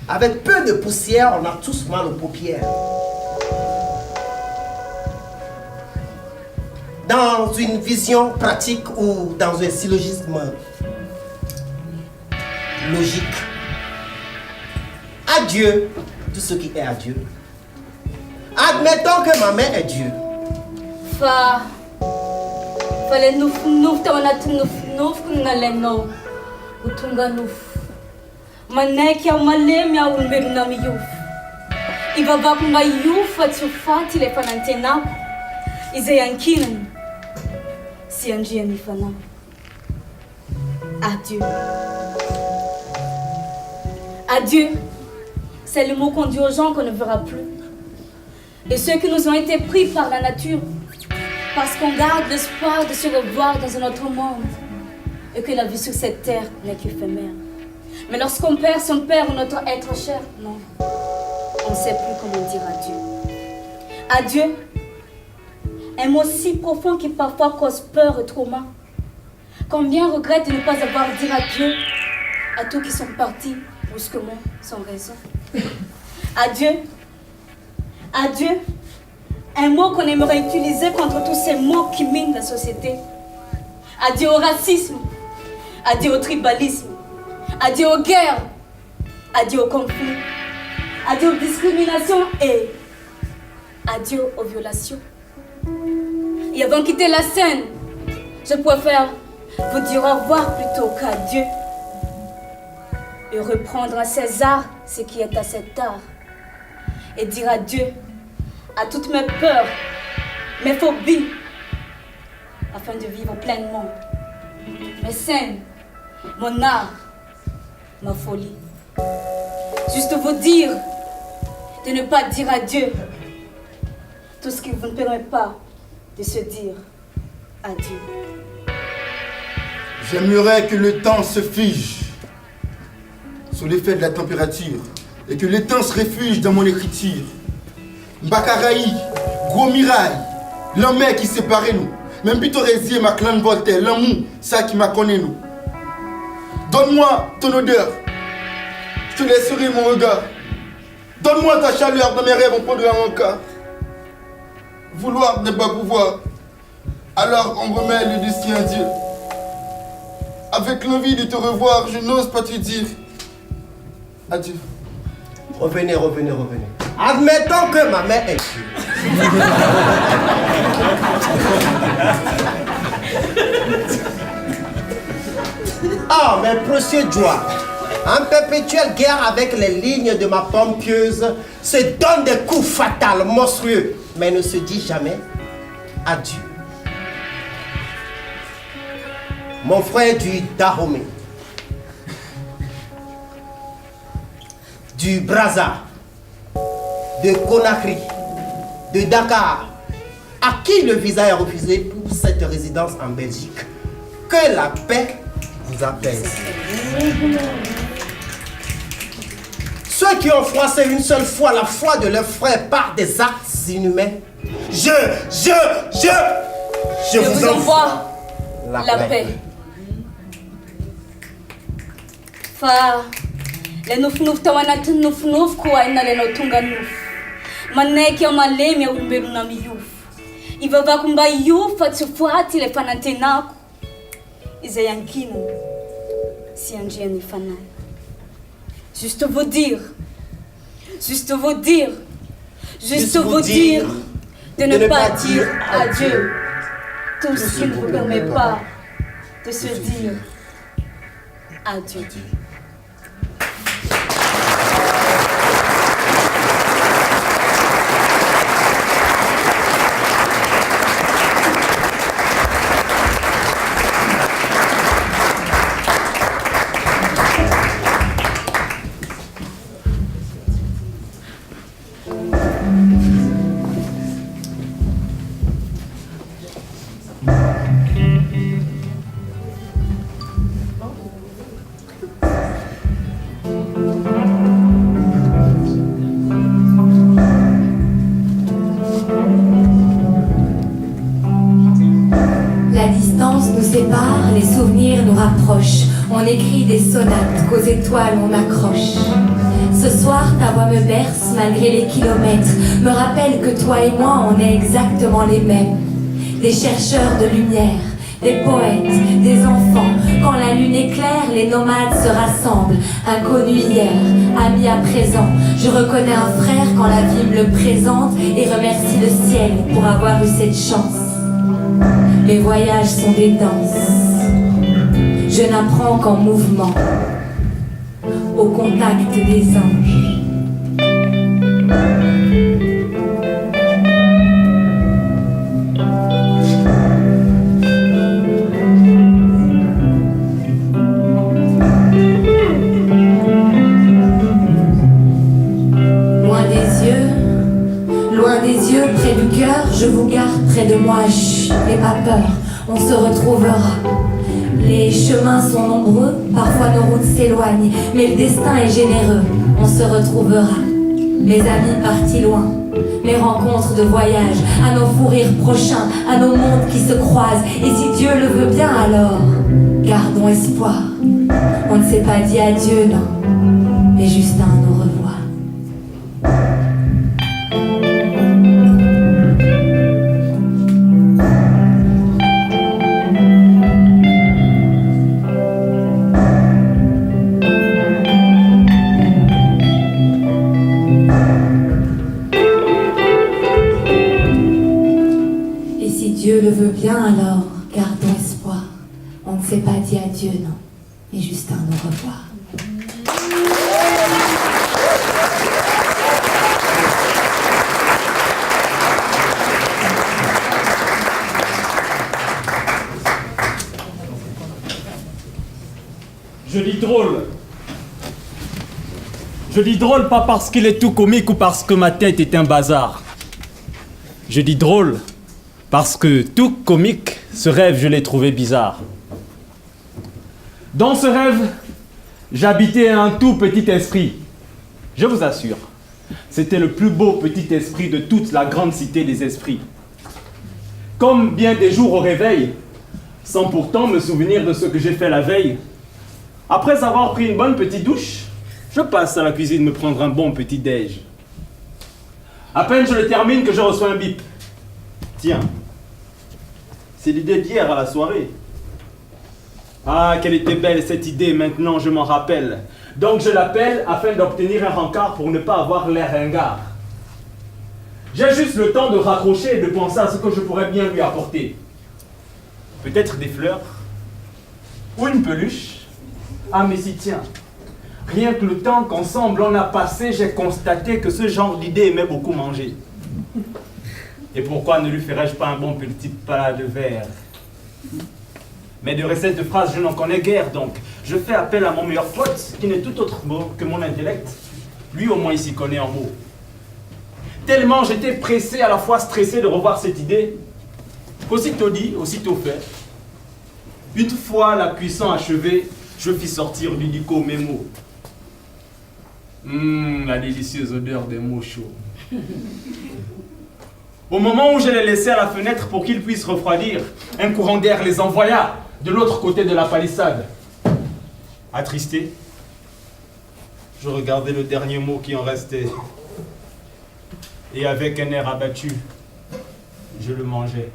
avec peu de poussière, on a tous mal aux paupières. Dans une vision pratique ou dans un syllogisme logique, adieu tout ce qui est à Dieu. Admettons que ma mère est Dieu. Fallait nous utunga nufu maneke au malemi au mberu na miyufu ibaba kunga yufu atufati le panantena ize yankinen si anjia nifana. Adieu. Adieu, c'est le mot qu'on dit aux gens qu'on ne verra plus. Et ceux qui nous ont été pris par la nature, parce qu'on garde l'espoir de se revoir dans un autre monde, et que la vie sur cette terre n'est qu'éphémère. Mais lorsqu'on perd son père ou notre être cher, non, on ne sait plus comment dire adieu. Adieu, un mot si profond qui parfois cause peur et trauma. Combien regrette de ne pas avoir dit adieu à tous qui sont partis brusquement, sans raison. Adieu. Adieu. Un mot qu'on aimerait utiliser contre tous ces mots qui minent la société. Adieu au racisme. Adieu au tribalisme. Adieu aux guerres. Adieu au conflit. Adieu aux discriminations et adieu aux violations. Et avant de quitter la scène, je préfère vous dire au revoir plutôt qu'adieu. Et reprendre à César ce qui est à cet art. Et dire adieu à toutes mes peurs, mes phobies, afin de vivre pleinement mes scènes, mon art, ma folie. Juste vous dire de ne pas dire adieu, tout ce qui vous ne permet pas de se dire adieu. J'aimerais que le temps se fige sous l'effet de la température et que le temps se réfugie dans mon écriture. Mbakaraï, gros miraille, l'homme qui séparait nous. Même Pitorésier, ma clan Voltaire, l'amour, ça qui m'a connu nous. Donne-moi ton odeur, je te laisserai mon regard. Donne-moi ta chaleur, dans mes rêves on prendra mon cas. Vouloir n'est pas pouvoir, alors on remet le destin à Dieu. Avec l'envie de te revoir, je n'ose pas te dire adieu. Revenez. Admettons que ma mère est Dieu. Ah, mes précieux joies, en perpétuelle guerre avec les lignes de ma pomme pieuse, se donne des coups fatals, monstrueux, mais ne se dit jamais adieu. Mon frère du Dahomey, du Brazza, de Conakry, de Dakar, à qui le visa est refusé pour cette résidence en Belgique. Que la paix vous apaise. Ceux qui ont froissé une seule fois la foi de leurs frères par des actes inhumains, je vous envoie La paix. Fa le nofinofi tao anatin'ny nofinofy koa inalenao tonga nofo. Manaiky ao malemy olombelona miofo. Ivavako mba iofo fa tsy foaty le fanantenako. Izay ankinana sy andriany fanahy. Juste vous dire de ne pas dire adieu. Tout ce qui ne vous permet pas de se dire adieu. Les souvenirs nous rapprochent. On écrit des sonates qu'aux étoiles on accroche. Ce soir, ta voix me berce malgré les kilomètres. Me rappelle que toi et moi, on est exactement les mêmes. Des chercheurs de lumière, des poètes, des enfants. Quand la lune éclaire, les nomades se rassemblent. Inconnus hier, amis à présent. Je reconnais un frère quand la vie me le présente et remercie le ciel pour avoir eu cette chance. Les voyages sont des danses. Je n'apprends qu'en mouvement, au contact des anges. Loin des yeux, près du cœur, je vous garde près de moi. Chut, n'aie pas peur, on se retrouvera. Les chemins sont nombreux, parfois nos routes s'éloignent, mais le destin est généreux, on se retrouvera. Mes amis partis loin, mes rencontres de voyage, à nos fous rires prochains, à nos mondes qui se croisent. Et si Dieu le veut bien alors, gardons espoir. On ne s'est pas dit adieu, non, mais juste un au revoir. Dieu le veut bien alors, gardons espoir. On ne s'est pas dit adieu, non, mais juste un au revoir. Je dis drôle. Je dis drôle pas parce qu'il est tout comique ou parce que ma tête est un bazar. Je dis drôle parce que tout comique, ce rêve, je l'ai trouvé bizarre. Dans ce rêve, j'habitais un tout petit esprit. Je vous assure, c'était le plus beau petit esprit de toute la grande cité des esprits. Comme bien des jours au réveil, sans pourtant me souvenir de ce que j'ai fait la veille, après avoir pris une bonne petite douche, je passe à la cuisine me prendre un bon petit déj. À peine je le termine que je reçois un bip. Tiens, c'est l'idée d'hier à la soirée. Ah, quelle était belle cette idée, maintenant je m'en rappelle. Donc je l'appelle afin d'obtenir un rencard pour ne pas avoir l'air ringard. J'ai juste le temps de raccrocher et de penser à ce que je pourrais bien lui apporter. Peut-être des fleurs, ou une peluche. Ah mais si tiens, rien que le temps qu'ensemble on a passé, j'ai constaté que ce genre d'idée aimait beaucoup manger. Et pourquoi ne lui ferais-je pas un bon petit plat de verre? Mais de recettes de phrases, je n'en connais guère, donc je fais appel à mon meilleur pote, qui n'est tout autre que mon intellect. Lui, au moins, il s'y connaît en mots. Tellement j'étais pressé, à la fois stressé de revoir cette idée, qu'aussitôt dit, aussitôt fait. Une fois la cuisson achevée, je fis sortir du dico mes mots. La délicieuse odeur des mots chauds. Au moment où je les laissais à la fenêtre pour qu'ils puissent refroidir, un courant d'air les envoya. de l'autre côté de la palissade. Attristé, je regardais le dernier mot qui en restait. Et avec un air abattu, je le mangeais.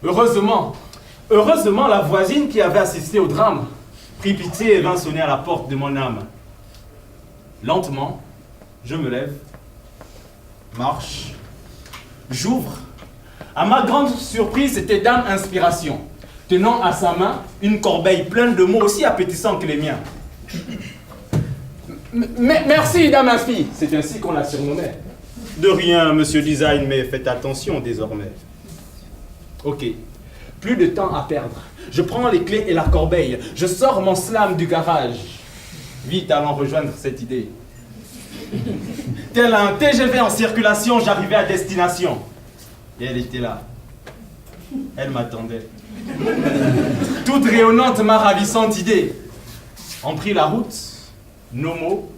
Heureusement, la voisine qui avait assisté au drame prit pitié et vint sonner à la porte de mon âme. Lentement, je me lève, marche, j'ouvre. À ma grande surprise, c'était Dame Inspiration, tenant à sa main une corbeille pleine de mots aussi appétissants que les miens. Merci, Dame Inspi, c'est ainsi qu'on la surnommait. De rien, Monsieur Design, mais faites attention désormais. Ok, plus de temps à perdre. Je prends les clés et la corbeille. Je sors mon slam du garage. Vite, allons rejoindre cette idée. Tel un TGV en circulation, j'arrivais à destination. Et elle était là. Elle m'attendait. Toute rayonnante, ma ravissante idée. On prit la route, nos mots,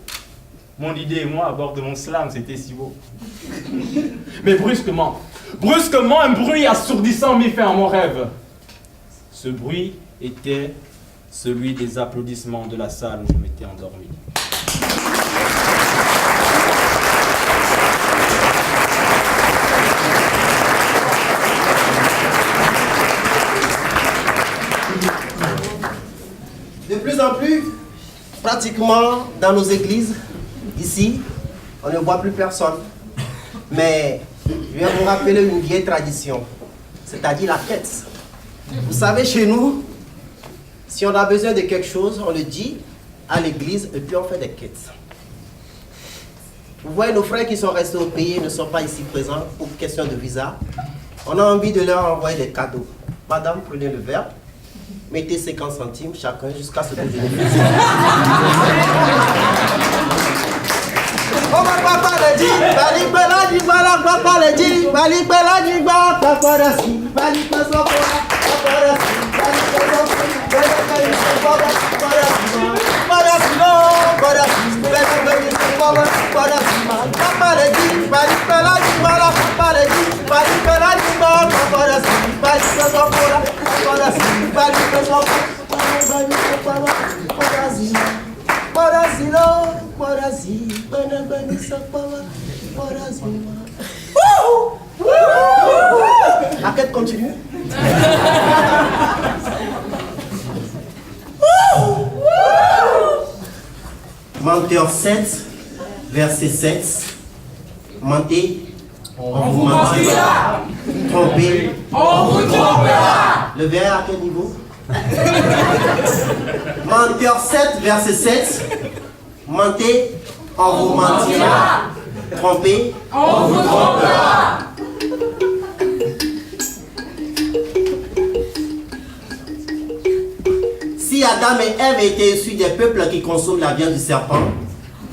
mon idée et moi à bord de mon slam, c'était si beau. Mais brusquement, un bruit assourdissant mit fin à mon rêve. Ce bruit était celui des applaudissements de la salle où je m'étais endormi. De plus en plus, pratiquement dans nos églises, ici, on ne voit plus personne. Mais je viens vous rappeler une vieille tradition, c'est-à-dire la quête. Vous savez, chez nous, si on a besoin de quelque chose, on le dit à l'église et puis on fait des quêtes. Vous voyez, nos frères qui sont restés au pays ne sont pas ici présents pour question de visa. On a envie de leur envoyer des cadeaux. Madame, prenez le verre. Mettez 50 centimes chacun jusqu'à ce que je ne fasse. Oh, papa le dit, Bali Bela dit, papa le dit, Bali Bela dit, papa le dit, Bali Bela dit, papa le dit, la quête continue. Menteur 7, verset 7. Mentez, on vous mentira. Trompez, on vous trompera. Le verre à quel niveau? Menteur 7, verset 7. Mentez, on vous mentira. Trompez, on vous trompera. Si Adam et Ève étaient issus des peuples qui consomment la viande du serpent,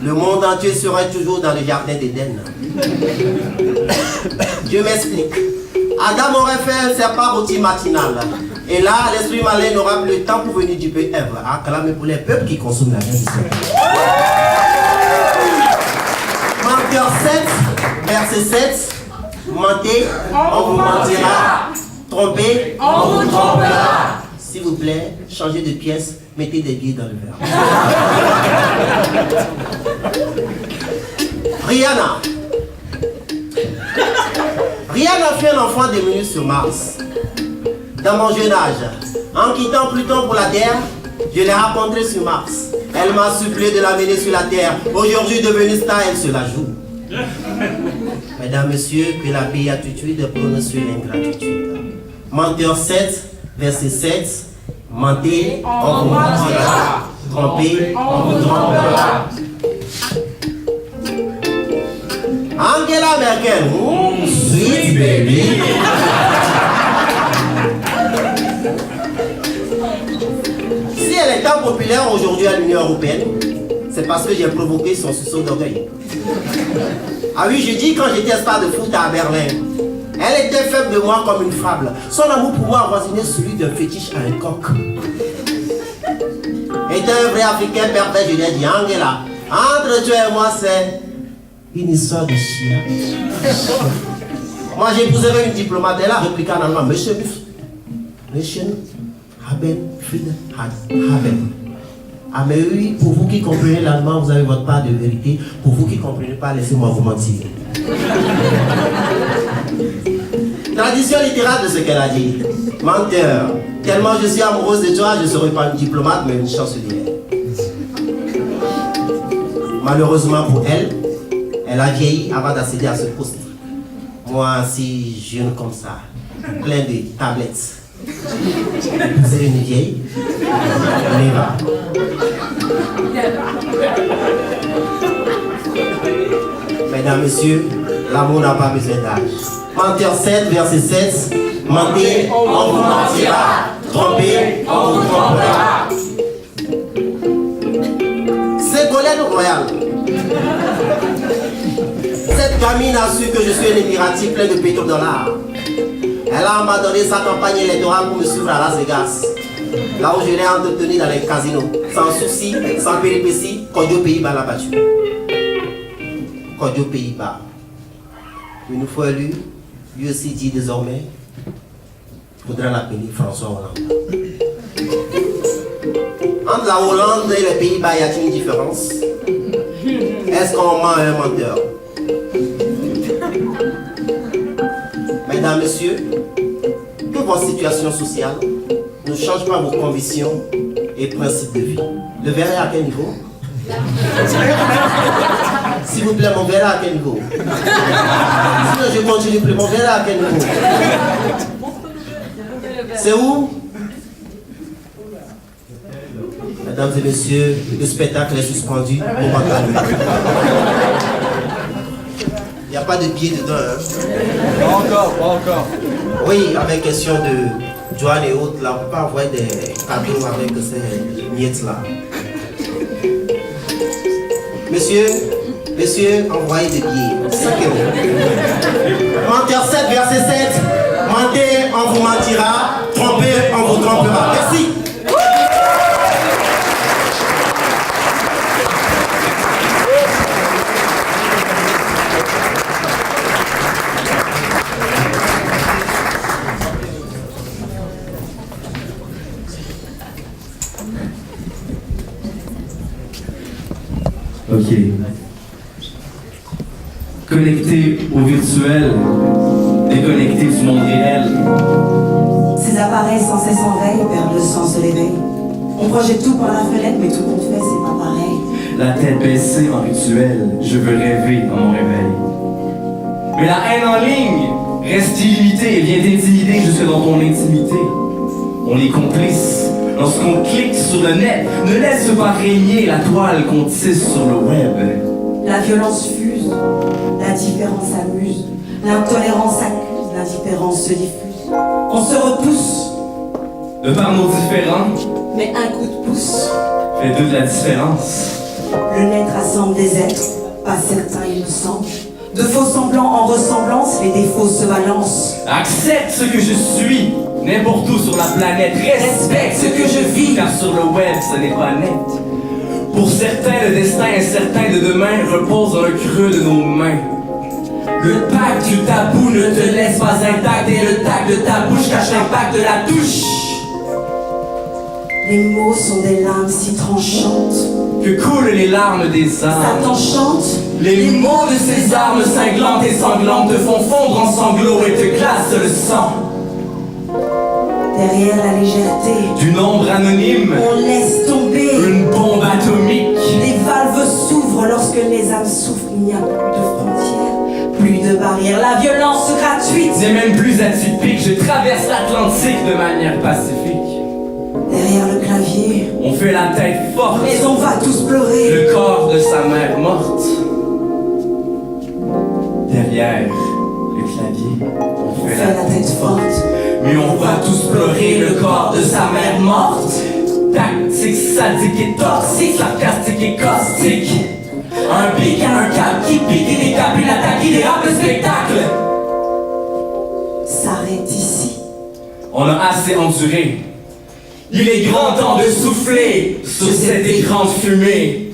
le monde entier serait toujours dans le jardin d'Éden. Dieu m'explique. Adam aurait fait un serpent rôti matinal. Et là, l'esprit malin n'aura plus le temps pour venir duper Ève. Acclamez pour les peuples qui consomment la viande du serpent. Menteur 7, verset 7. Mentez, on vous mentira. Trompez, on vous trompera. S'il vous plaît, changez de pièce, mettez des billets dans le verre. Rihanna fut un enfant démuni sur Mars. Dans mon jeune âge, en quittant Pluton pour la Terre, je l'ai rencontrée sur Mars. Elle m'a supplié de l'amener sur la Terre. Aujourd'hui devenue star, elle se la joue. Mesdames, Messieurs, que la béatitude prône sur l'ingratitude. Menteur 7, verset 7. Mentez, on vous mentira. Trompez, on vous trompera. Angela Merkel, sweet baby. Si elle est tant populaire aujourd'hui à l'Union européenne, c'est parce que j'ai provoqué son soupçon d'orgueil. Ah oui, je dis quand j'étais star de foot à Berlin, elle était faible de moi comme une fable. Son amour pour moi avoisinait celui d'un fétiche à un coq. Étant un vrai Africain pervers, je lui ai dit, Angela, entre toi et moi, c'est une histoire de chien. Moi, j'ai épousé une diplomate, elle a répliqué en allemand, monsieur Buff. Nation haben, Frieden haben. Ah mais oui, pour vous qui comprenez l'allemand, vous avez votre part de vérité. Pour vous qui ne comprenez pas, laissez-moi vous mentir. Tradition littérale de ce qu'elle a dit. Menteur. Tellement je suis amoureuse de toi, je ne serai pas une diplomate, mais une chancelière. Malheureusement pour elle, elle a vieilli avant d'accéder à ce poste. Moi, si jeune comme ça, plein de tablettes. C'est une vieille. On y va. Mesdames, Messieurs, l'amour n'a pas besoin d'âge. Menteur 7, verset 7. Mentez, on vous mentira. Trompez, on vous trompera. Ségolène Royal. Cette gamine a su que je suis un émiratif plein de pétrodollars. Elle a abandonné sa campagne électorale pour me suivre à Las Vegas. Là où je l'ai entretenu dans les casinos. Sans souci, sans péripéties, Kodio Pays-Bas l'a battu. Kodio Pays-Bas. Une fois élu, lui aussi dit désormais, il faudra l'appeler François Hollande. Entre la Hollande et les Pays-Bas, y a-t-il une différence? Est-ce qu'on ment à un menteur? Mesdames, Messieurs, que votre situation sociale ne change pas vos convictions et principes de vie. Le verre est à quel niveau? S'il vous plaît, mon verre est à quel niveau? Sinon, je continue plus. Mon verre est à quel niveau? C'est où? Mesdames et messieurs, le spectacle est suspendu pour maintenant. Il n'y a pas de billets dedans, hein? Pas encore, pas encore. Oui, avec question de Joanne et autres, là, on ne peut pas envoyer des cadeaux avec ces miettes-là. Messieurs, envoyez des billets. 5 €. Menteur 7, verset 7. Mentez, on vous mentira. Trompez, on vous trompera. Merci. Ok. Connecté au virtuel, déconnecté du monde réel. Ces appareils sans cesse en veille perdent le sens de l'éveil. On projette tout par la fenêtre, mais tout qu'on fait, c'est pas pareil. La tête baissée en rituel, je veux rêver dans mon réveil. Mais la haine en ligne reste illimitée et vient t'intimider jusque dans ton intimité. On est complice lorsqu'on clique sur le net. Ne laisse pas régner la toile qu'on tisse sur le web. La violence fuse, la différence amuse, l'intolérance accuse, l'indifférence se diffuse. On se repousse, De par nos différents, mais un coup de pouce. fait de la différence. Le net rassemble des êtres, pas certains il me semble. De faux semblants en ressemblance, les défauts se balancent. Accepte ce que je suis, n'importe où sur la planète. Respecte ce que je vis, car sur le web, ce n'est pas net. Pour certains, le destin incertain de demain repose dans le creux de nos mains. Le pacte du tabou ne te laisse pas intact, et le tac de ta bouche cache l'impact de la touche. Les mots sont des lames si tranchantes. Que coulent les larmes des Ça âmes. t'enchante. Les mots de ces armes cinglantes et sanglantes te font fondre en sanglots et te glacent le sang. Derrière la légèreté, Du nombre anonyme, on laisse tomber. une bombe atomique. Les valves s'ouvrent lorsque les âmes souffrent. Il n'y a plus de frontières, plus de barrières. La violence gratuite. C'est même plus atypique, je traverse l'Atlantique de manière pacifique. Derrière le clavier, On fait la tête forte, mais on va tous pleurer. le corps de sa mère morte. Derrière le clavier, on On fait fait la tête forte. mais on va tous pleurer le corps de sa mère morte. Tactique, sadique et toxique, sarcastique et caustique. Un pic, un cap qui pique et décape, une attaque qui dérape le spectacle. S'arrête ici. On a assez enduré. Il est grand temps de souffler sur cet écran de fumée.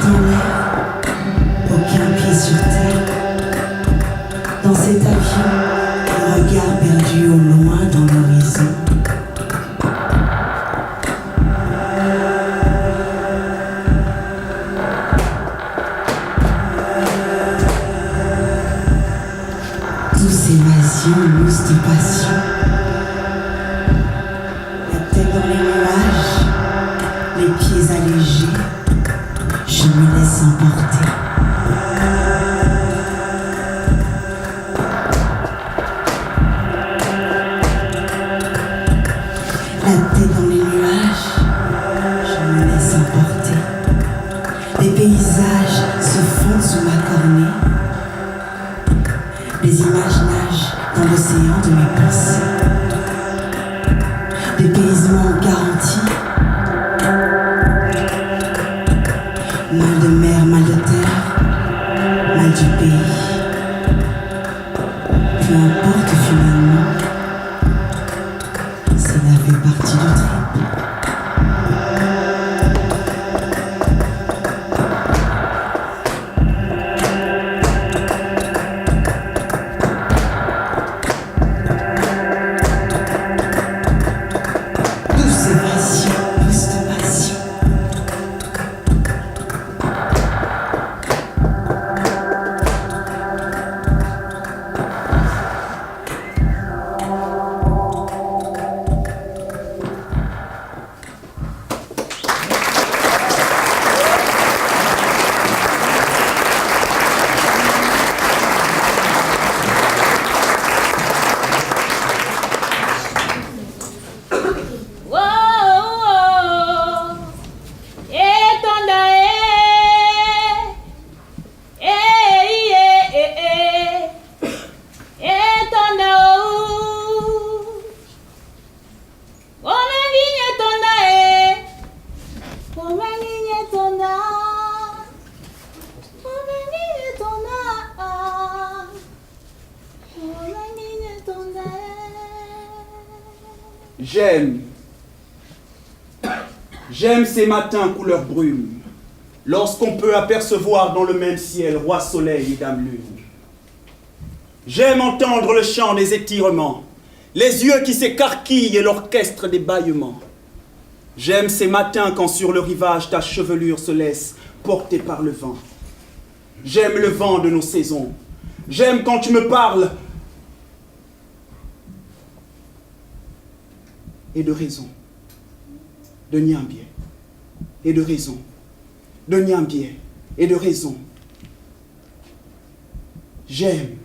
dans l'air, aucun pied sur terre. Dans cet avion, un regard perdu au loin dans l'horizon. Douce évasion, mousse de passion. La tête dans les nuages, les pieds allégés, je me laisse emporter. La tête dans les nuages, je me laisse emporter. Les paysages se fondent sous ma cornée. Les images nagent dans l'océan de mes pensées. Dépaysement garanti. Mal de mer, mal de terre, mal du pays. Peu importe finalement, cela fait partie du trip. Douce évasion, plus de passion. J'aime ces matins couleur brume, lorsqu'on peut apercevoir dans le même ciel roi soleil et dame lune. J'aime entendre le chant des étirements, les yeux qui s'écarquillent et l'orchestre des bâillements. J'aime ces matins quand sur le rivage ta chevelure se laisse porter par le vent. J'aime le vent de nos saisons. J'aime quand tu me parles et de raison, de Niambié, et de raison, de Niambié, et de raison. J'aime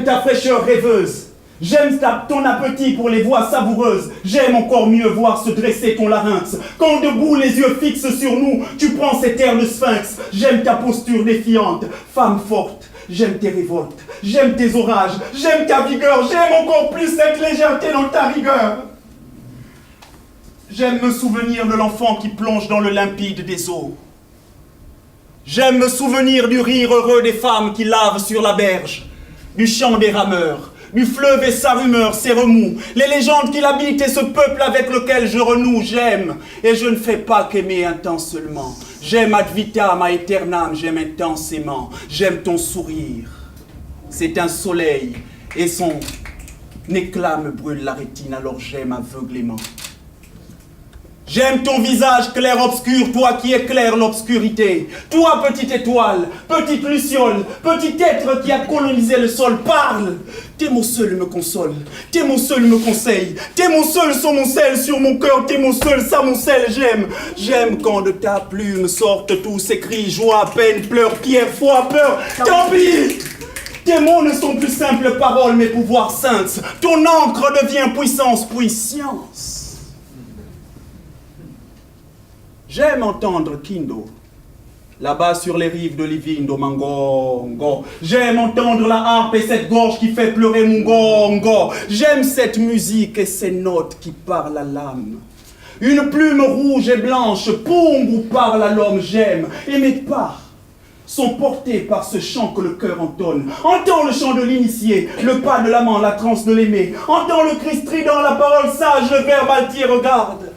ta fraîcheur rêveuse, j'aime ton appétit pour les voix savoureuses, j'aime encore mieux voir se dresser ton larynx, quand debout les yeux fixes sur nous, tu prends cet air de sphinx. J'aime ta posture défiante, femme forte. J'aime tes révoltes, j'aime tes orages, j'aime ta vigueur, j'aime encore plus cette légèreté dans ta rigueur. J'aime me souvenir de l'enfant qui plonge dans le limpide des eaux. J'aime me souvenir du rire heureux des femmes qui lavent sur la berge, du chant des rameurs, du fleuve et sa rumeur, ses remous, les légendes qu'il habite et ce peuple avec lequel je renoue. J'aime, et je ne fais pas qu'aimer intensément. J'aime ad vitam aeternam, j'aime intensément. J'aime ton sourire. C'est un soleil, et son éclat me brûle la rétine, alors j'aime aveuglément. J'aime ton visage clair-obscur, toi qui éclaires l'obscurité. Toi, petite étoile, petite luciole, petit être qui a colonisé le sol, parle. Tes mots seuls me consolent, tes mots seuls me conseillent, tes mots seuls sont mon sel sur mon cœur, tes mots seuls s'amoncellent. J'aime quand de ta plume sortent tous ces cris, joie, peine, pleurs, pierre, foi, peur. Tant pis! Tes mots ne sont plus simples paroles, mais pouvoirs saints. Ton encre devient puissance, puis science. J'aime entendre Kindo, là-bas sur les rives de Livindo, Mangongo. J'aime entendre la harpe et cette gorge qui fait pleurer Mungongo. J'aime cette musique et ces notes qui parlent à l'âme. Une plume rouge et blanche, pong où parle à l'homme, j'aime. Et mes pas sont portés par ce chant que le cœur entonne. Entends le chant de l'initié, le pas de l'amant, la transe de l'aimé. Entends le cri strident, la parole sage, le verbe altier, regarde.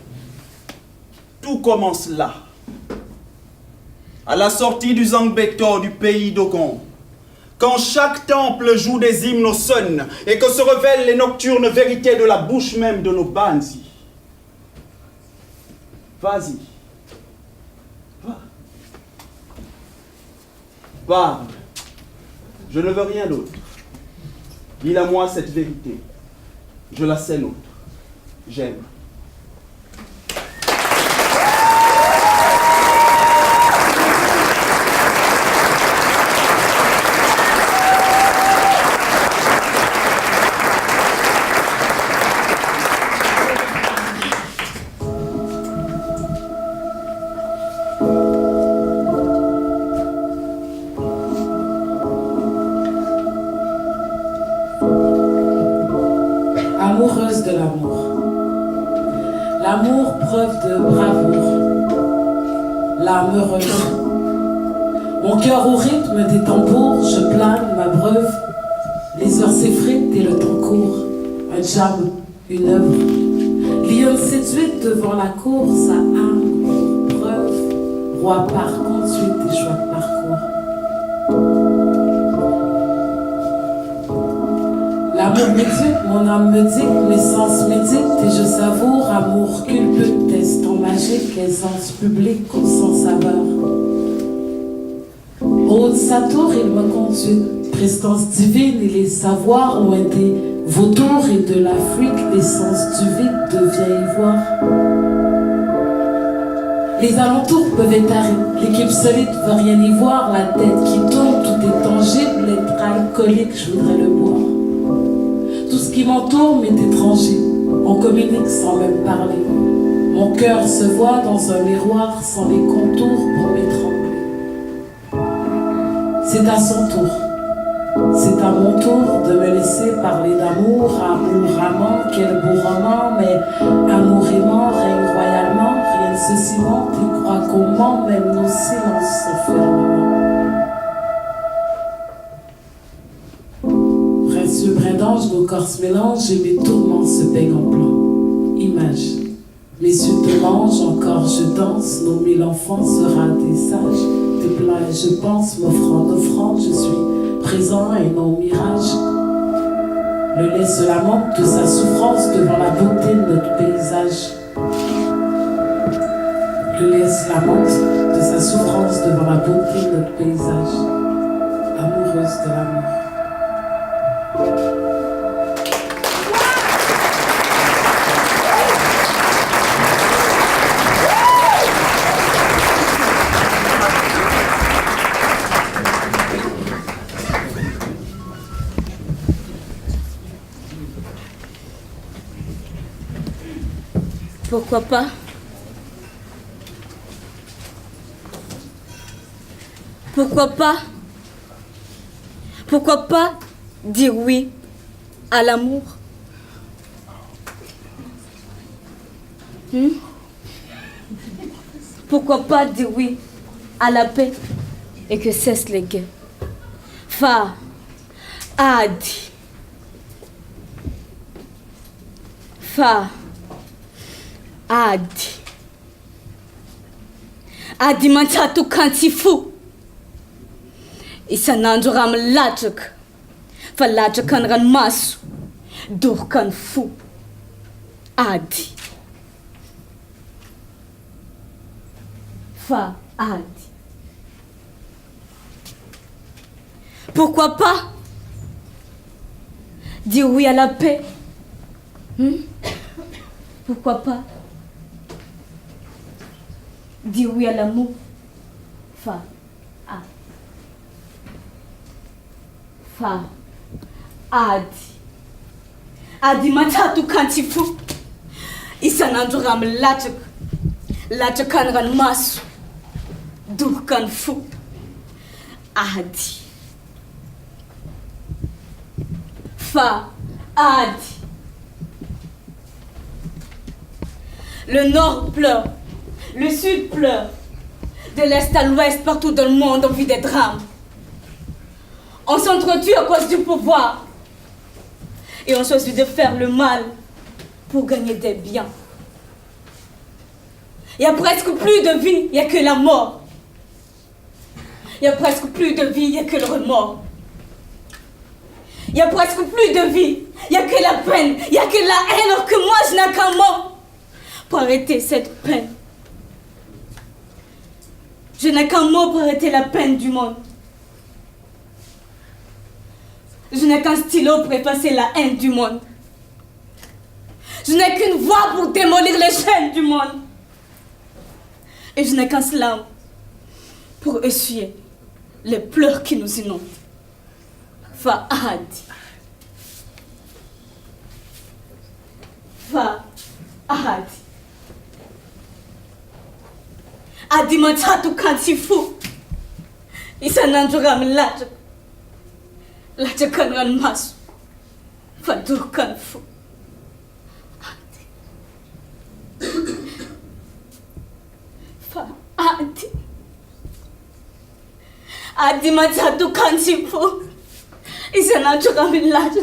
Tout commence là. À la sortie du Zambector du pays d'Ogon, quand chaque temple joue des hymnes au sun et que se révèlent les nocturnes vérités de la bouche même de nos Banzi. Vas-y. Va. Parle. Je ne veux rien d'autre. Dis-la-moi cette vérité. Je la sais nôtre. J'aime. Amoureuse de l'amour. L'amour, preuve de bravoure. L'âme heureuse. Mon cœur au rythme des tambours, je plane ma breuve. Les heures s'effritent et le temps court. Un jam, une œuvre. Lionne séduite devant la cour, sa âme pour preuve. Roi par conduite et choix de parcours. L'amour m'éduque, mon âme me dicte, mes sens méditent et je savoure. Amour culpeux, destin magique, aisance publique au sans saveur. Au haut de sa tour, il me conduit, prestance divine et les savoirs loin des vautours et de l'Afrique, l'essence du vide devient ivoire. Les alentours peuvent être arides, l'équipe solide veut rien y voir, la tête qui tourne, tout est tangible, l'être alcoolique, je voudrais le boire. Tout ce qui m'entoure m'est étranger, on communique sans même parler. Mon cœur se voit dans un miroir sans les contours pour m'étrangler. C'est à son tour, c'est à mon tour de me laisser parler d'amour, amour amant, quel beau roman, mais amour aimant règne royalement, rien ne se cimente et croit qu'au ment, même nos silences s'enferment. Précieux brin d'ange, nos corps se mélangent et mes tourments se peignent en blanc. Image, mes yeux te mangent, encore je danse, nos 1000 enfants sera des sages. Te plains et je pense, m'offrant offrande, je suis présent et non mirage. Le lait se lamente de sa souffrance devant la beauté de notre paysage. Le lait se lamente de sa souffrance devant la beauté de notre paysage. Amoureuse de l'amour. Pourquoi pas? Pourquoi pas? Pourquoi pas dire oui à l'amour? Pourquoi pas dire oui à la paix et que cessent les guerres? Fa, Adi. Fa, Adi. Adi mantatu kantifu. Isanandro ram lajak. Fa lajakan ran masu. Durkan fou. Adi. Fa, Adi. Pourquoi pas dire oui à la paix? Pourquoi pas dire oui à l'amour? Fa, a. Fa, Adi. Adi matatu kantifu. Isananduram lajak. Lajakan ran masu. Durkan fou. Adi. Fa, Adi. Le nord pleure, le sud pleure, de l'est à l'ouest, partout dans le monde, on vit des drames. On s'entretue à cause du pouvoir. Et on choisit de faire le mal pour gagner des biens. Il y a presque plus de vie, il n'y a que la mort. Il y a presque plus de vie, il n'y a que le remords. Il y a presque plus de vie, il n'y a que la peine, il n'y a que la haine, alors que moi je n'ai qu'un mot pour arrêter cette peine. Je n'ai qu'un mot pour arrêter la peine du monde. Je n'ai qu'un stylo pour effacer la haine du monde. Je n'ai qu'une voix pour démolir les chaînes du monde. Et je n'ai qu'un slam pour essuyer les pleurs qui nous inondent. Fahad. Fahad. Adi matatu kansifu. Isa nanjura milaja. Laja kanran masu. Fadur kanfu. Fahad. Adi matatu kansifu. Isa nanjura milaja.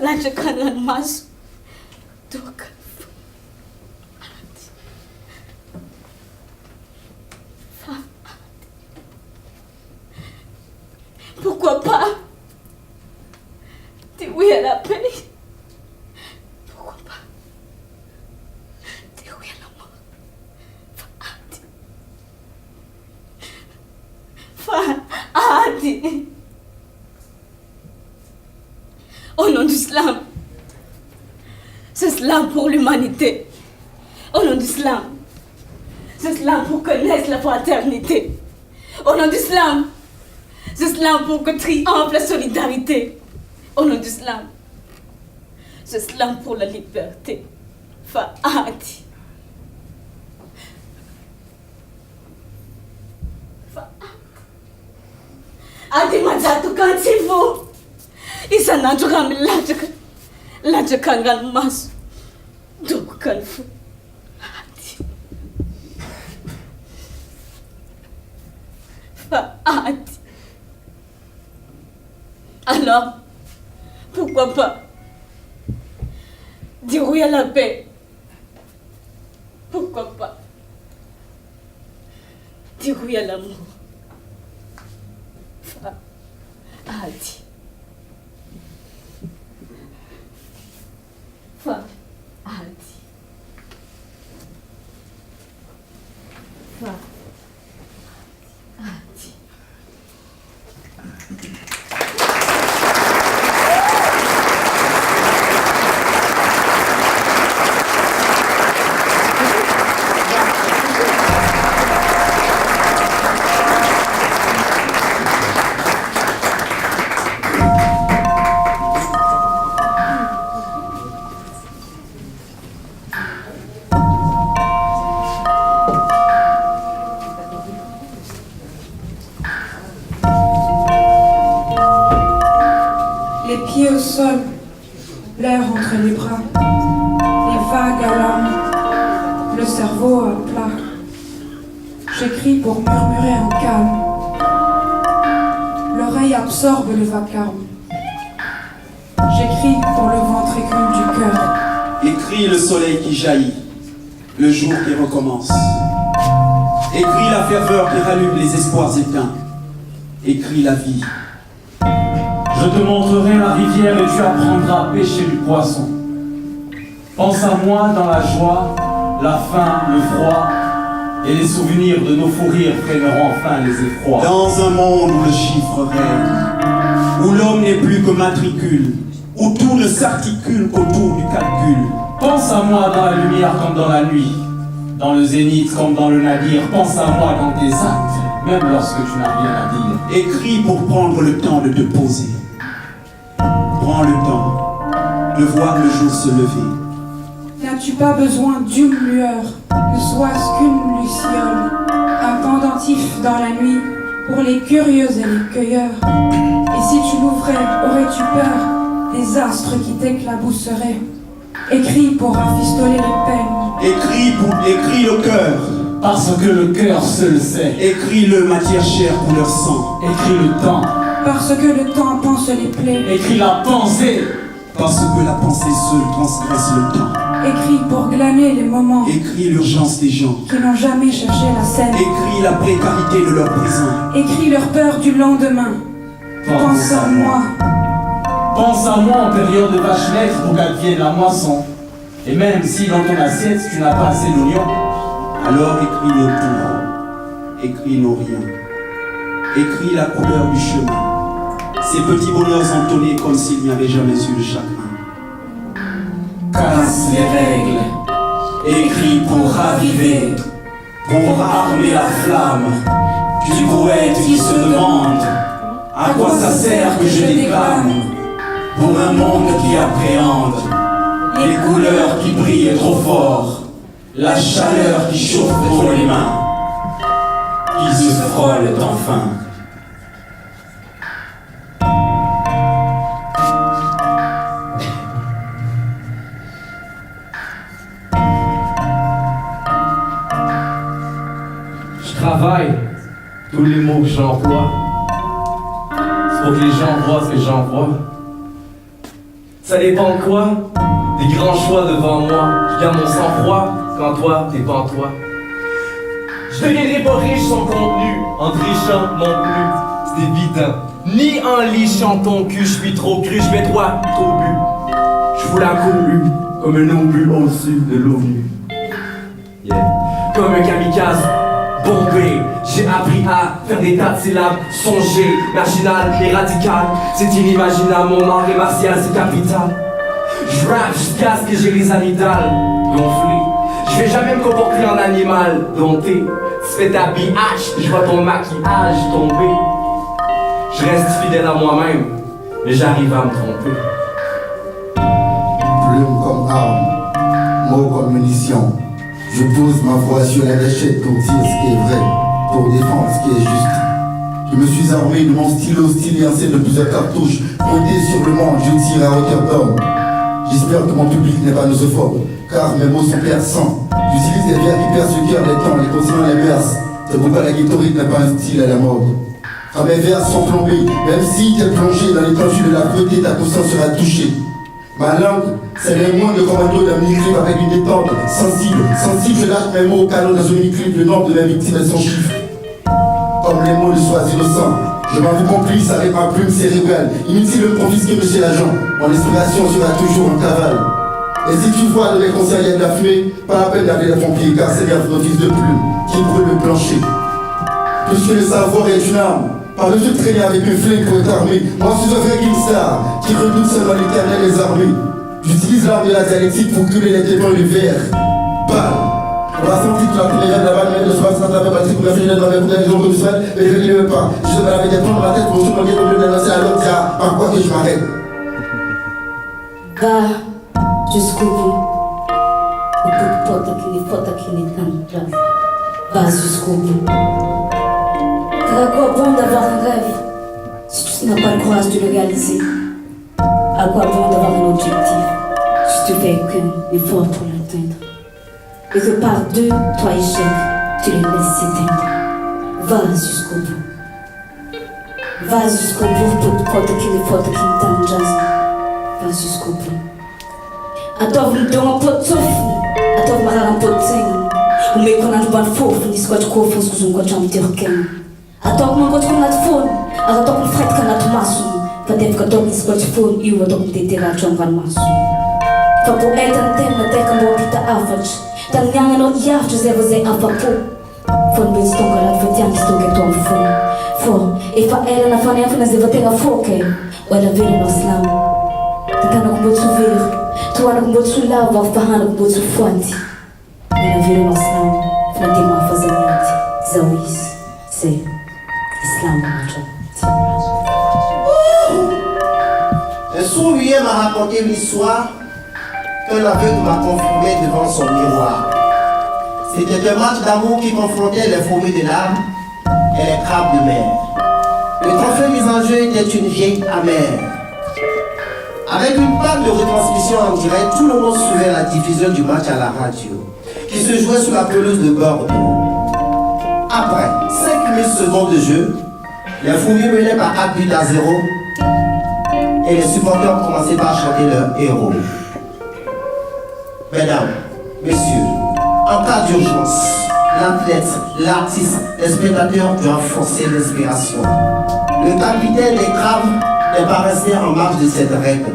Laja kanran masu. Fadur. Pourquoi pas dis oui à la paix. Pourquoi pas dis oui à la mort. Fahad. Au nom du slam. C'est slam pour l'humanité. Au nom du slam. C'est slam pour que naisse la fraternité. Au nom du slam. C'est slam pour que triomphe la solidarité. Au nom du slam. C'est slam pour la liberté. Fahad. Adi mazatu kansifu. Isa nanjura milaja. Laja kangan mas. Duk kanfu. Fahad. Alors, pourquoi pas dire oui à la paix? Pourquoi pas dire oui à l'amour? Fahad. Fahad. Fahad. L'air entre les bras, les vagues à l'âme, le cerveau à plat. J'écris pour murmurer un calme. L'oreille absorbe le vacarme. J'écris pour le ventre aigu du cœur. Écris le soleil qui jaillit, le jour qui recommence. Écris la ferveur qui rallume les espoirs éteints. Écris la vie. Je te montrerai la rivière et tu apprendras à pêcher du poisson. Pense à moi dans la joie, la faim, le froid, et les souvenirs de nos fous rires freineront enfin les effrois. Dans un monde où le chiffre règne, où l'homme n'est plus que matricule, où tout ne s'articule qu'autour du calcul. Pense à moi dans la lumière comme dans la nuit, dans le zénith comme dans le navire. Pense à moi dans tes actes, même lorsque tu n'as rien à dire. Écris pour prendre le temps de te poser. Prends le temps de voir le jour se lever. N'as-tu pas besoin d'une lueur, ne soit-ce qu'une luciole, un pendentif dans la nuit pour les curieux et les cueilleurs? Et si tu l'ouvrais, aurais-tu peur des astres qui t'éclabousseraient? Écris pour rafistoler les peines. Écris le cœur. Parce que le cœur seul sait. Écris-le matière chère pour leur sang. Écris le temps. Parce que le temps pense les plaies. Écris la pensée. Parce que la pensée seule transgresse le temps. Écrit pour glaner les moments. Écris l'urgence des gens. Qui n'ont jamais cherché la scène. Écris la précarité de leur prison. Écris leur peur du lendemain. Pense à moi. Pense à moi en période de vache maigre pour qu'advienne la moisson. Et même si dans ton assiette tu n'as pas assez d'oignons, alors écris nos tours, écris nos riens, écris la couleur du chemin, ces petits bonheurs entonnés comme s'il n'y avait jamais eu de chagrin. Casse les règles, écris pour raviver, pour armer la flamme du poète qui se demande à quoi ça sert que je déclame pour un monde qui appréhende les couleurs qui brillent trop fort, la chaleur qui chauffe trop les mains, qui se frôlent enfin. Je travaille tous les mots que j'emploie, c'est pour que les gens voient ce que j'envoie. Ça dépend de quoi? Des grands choix devant moi. Je garde mon sang-froid quand toi, t'es pas en toi. Je deviendrai pas riche sans contenu, en trichant non plus, c'est évident. Ni en lichant ton cul, je suis trop cru, je mets droit au but. Je fous la cohue comme un obus au-dessus de l'ONU. Yeah. Comme un kamikaze bombé, j'ai appris à faire des tas de syllabes, songer, marginal et radical. C'est inimaginable, mon art est martial, c'est capital. Je rappe jusqu'à ce que j'ai les amygdales gonflées. Je vais jamais me comporter en animal dompté. Tu fais ta BH, je vois ton maquillage tomber. Je reste fidèle à moi-même, mais j'arrive à me tromper. Plume comme arme, mots comme munition. Je pose ma voix sur la gâchette pour dire ce qui est vrai, pour défendre ce qui est juste. Je me suis armé de mon stylo stylé en scène de plusieurs cartouches. Pointé sur le monde, je tire à hauteur d'homme. J'espère que mon public n'est pas nosophobe, car mes mots sont perçants. J'utilise des vers qui percent le cœur, les temps, les continents, les berces. C'est pourquoi la guitarique n'est pas un style à la mode. Car mes vers sont plombés, même si t'es plongé dans les planchers de la cruauté, ta conscience sera touchée. Ma langue, c'est les mots de commando d'un mini-clip avec une détente sensible. Sensible, je lâche mes mots au canon dans un mini-clip, le nombre de mes victimes est sans chiffre. Comme les mots de sois innocents, je m'en vais complice avec ma plume cérébrale. Inutile de me confisquer, monsieur l'agent. Mon inspiration sera toujours en cavale. Et si tu vois dans les concerts il y a de la fumée, pas la peine d'appeler les pompiers, car c'est bien votre fils de plume qui brûle le plancher. Puisque le savoir est une arme, pas de se traîner avec une flingue pour être armé. Moi je suis un vrai gangster qui redoute seulement l'éternel des armées. J'utilise l'arme de la dialectique pour culer les témoins du verre. Bam! On va sentir que la première de la balle, même de soir, ça va passer pour la finale dans les maisons comme ça, mais je ne veux pas. Je vais avec des plans dans ma tête pour que je me guette au lieu d'annoncer à l'autre, par quoi que je m'arrête. Va jusqu'au bout. Et pour pas qu'il n'est pas va jusqu'au bout. Car à quoi bon d'avoir un rêve si tu n'as pas le courage de le réaliser? À quoi bon d'avoir un objectif si tu fais qu'un effort pour l'atteindre? Et que par 2, 3 échecs, tu les laisses s'éteindre. Va jusqu'au bout. Va jusqu'au bout pour quoi qu'il ne faut qu'il t'en jazz. Va jusqu'au bout. A toi, vous me donnez un peu de souffle. A toi, vous m'avez un peu de sang. Vous me connaissez pas le faux, vous dites quoi de quoi, vous dites quoi de chambre de requin. A toi, vous me connaissez pas de faux. A toi, vous me faites qu'on a tout maçon. Peut-être que toi, vous dites quoi de faux, et vous dites que vous êtes chambre de maçon. Faut pour être un thème, le thème comme vous dites à Avach. Tant qu'il y a un autre yard, je sais vous êtes à Papo. Faut une petite tongue à la fête, qui stocké toi en fond. Faut, et fa elle n'a pas rien fait, vous êtes à faux, ou elle a vu le slam. T'as un peu de sourire. Toi, on a beaucoup de lave, on va faire beaucoup de fouanti. Mais la vie de l'islam, finalement, faisait rien. Zawis, c'est l'islam. Un sourd-huillet m'a raconté l'histoire qu'un aveugle m'a confirmé devant son miroir. C'était un match d'amour qui confrontait les fourmis de l'âme et les crabes de mer. Le trophée mis en jeu était une vieille amère. Avec une panne de retransmission en direct, tout le monde suivait la diffusion du match à la radio, qui se jouait sur la pelouse de Bordeaux. Après 5000 secondes de jeu, les fourmis menaient par 4 buts à 0 et les supporters commençaient par chanter leur héros. Mesdames, messieurs, en cas d'urgence, l'athlète, l'artiste, les spectateurs doivent forcer l'inspiration. Le capitaine des craves n'est pas resté en marge de cette règle.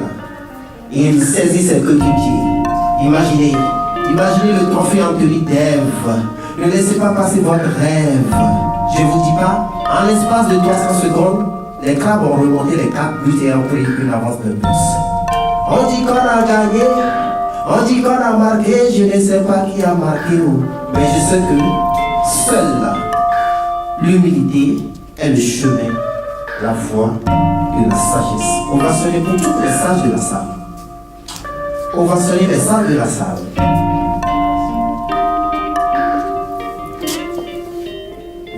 Il saisit ses coéquipiers. Imaginez le trophée en tenue d'Ève. Ne laissez pas passer votre rêve. Je vous dis pas, en l'espace de 300 secondes, les crabes ont remonté les 4 buts et ont pris une avance de plus. On dit qu'on a gagné, on dit qu'on a marqué, je ne sais pas qui a marqué où, mais je sais que seule l'humilité est le chemin, la voie de la sagesse. On va sonner pour tous les sages de la salle. On va sonner les sages de la salle.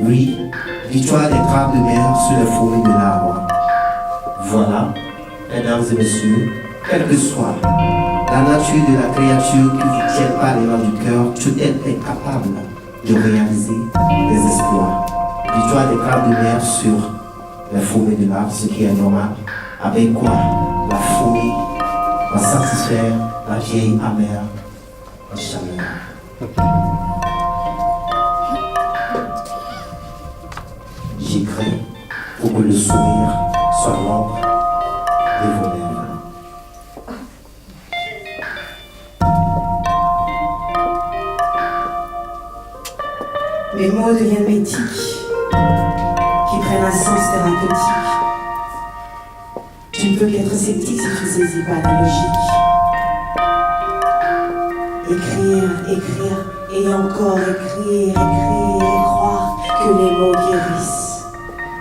Oui, victoire des crabes de mer sur les fourmis de l'arbre. Voilà, mesdames et messieurs, quelle que soit la nature de la créature qui vous tient par les mains du cœur, tout est capable de réaliser des exploits. Victoire des crabes de mer sur les fourmis de l'arbre, ce qui est normal, avec quoi la fourmi va satisfaire la vieille amère en chaleur. J'écris pour que le sourire soit l'ombre de vos lèvres. Mes mots deviennent mythiques, qui prennent un sens thérapeutique. Tu ne peux qu'être sceptique si tu ne saisis pas la logique. Écrire, et encore écrire, et croire que les mots guérissent.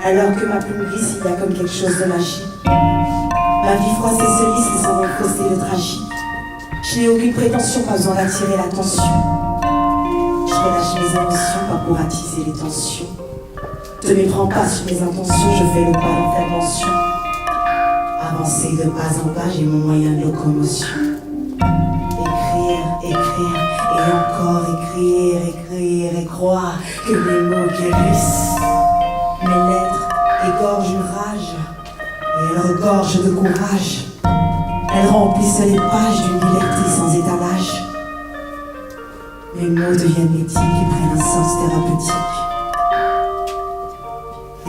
Alors que ma plume glisse, il y a comme quelque chose de magique. Ma vie froisse et se lisse, et sans fausser le tragique. Je n'ai aucune prétention, pas besoin d'attirer l'attention. Je relâche mes émotions, pas pour attiser les tensions. Ne méprends pas sur mes intentions, je fais le pas d'en faire mention. Avancer de pas en pas, j'ai mon moyen de locomotion. Écrire, et encore écrire, et croire que les mots guérissent. Mes lettres égorgent une rage, et elles regorgent de courage. Elles remplissent les pages d'une liberté sans étalage. Mes mots deviennent mythiques et prennent un sens thérapeutique.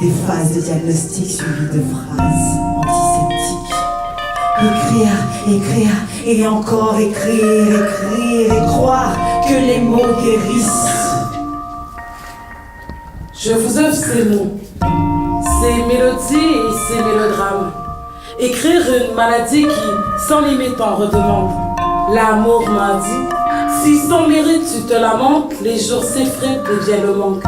Des phases de diagnostic suivies de phrases antiseptiques. Écrire, et encore écrire, et croire que les mots guérissent. Je vous offre ces mots, ces mélodies et ces mélodrames. Écrire une maladie qui, sans limite, en redemande. L'amour m'a dit, si sans mérite tu te lamentes, les jours s'effritent et vient le manque.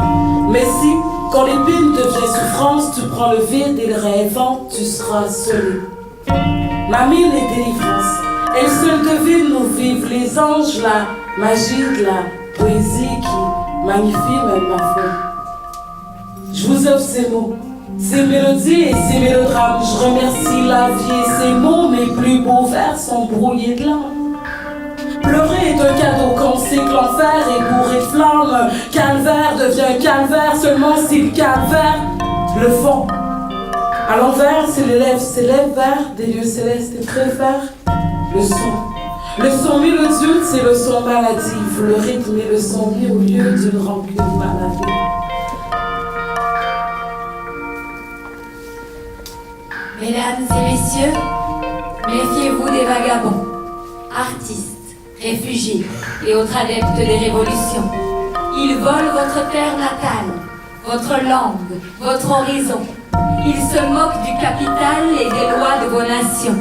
Mais si, quand l'épine devient souffrance, tu prends le vide et le rêvant, tu seras seul. Ma mine est délivrance, elle seule devine nous vivre les anges, la magie de la poésie qui magnifie même ma foi. Je vous offre ces mots, ces mélodies et ces mélodrames. Je remercie la vie et ces mots, mes plus beaux vers sont brouillés de larmes. Pleurer est un cadeau quand on sait que l'enfer est bourré de flammes. Calvaire devient calvaire seulement si le calvaire le fond. À l'envers, c'est l'élève s'élève vers des lieux célestes et préfère le son. Le son mélodieux, c'est le son maladif. Le rythme est le son mis au lieu d'une rancune maladie. Mesdames et messieurs, méfiez-vous des vagabonds, artistes, réfugiés et autres adeptes des révolutions. Ils volent votre terre natale, votre langue, votre horizon. Ils se moquent du capital et des lois de vos nations.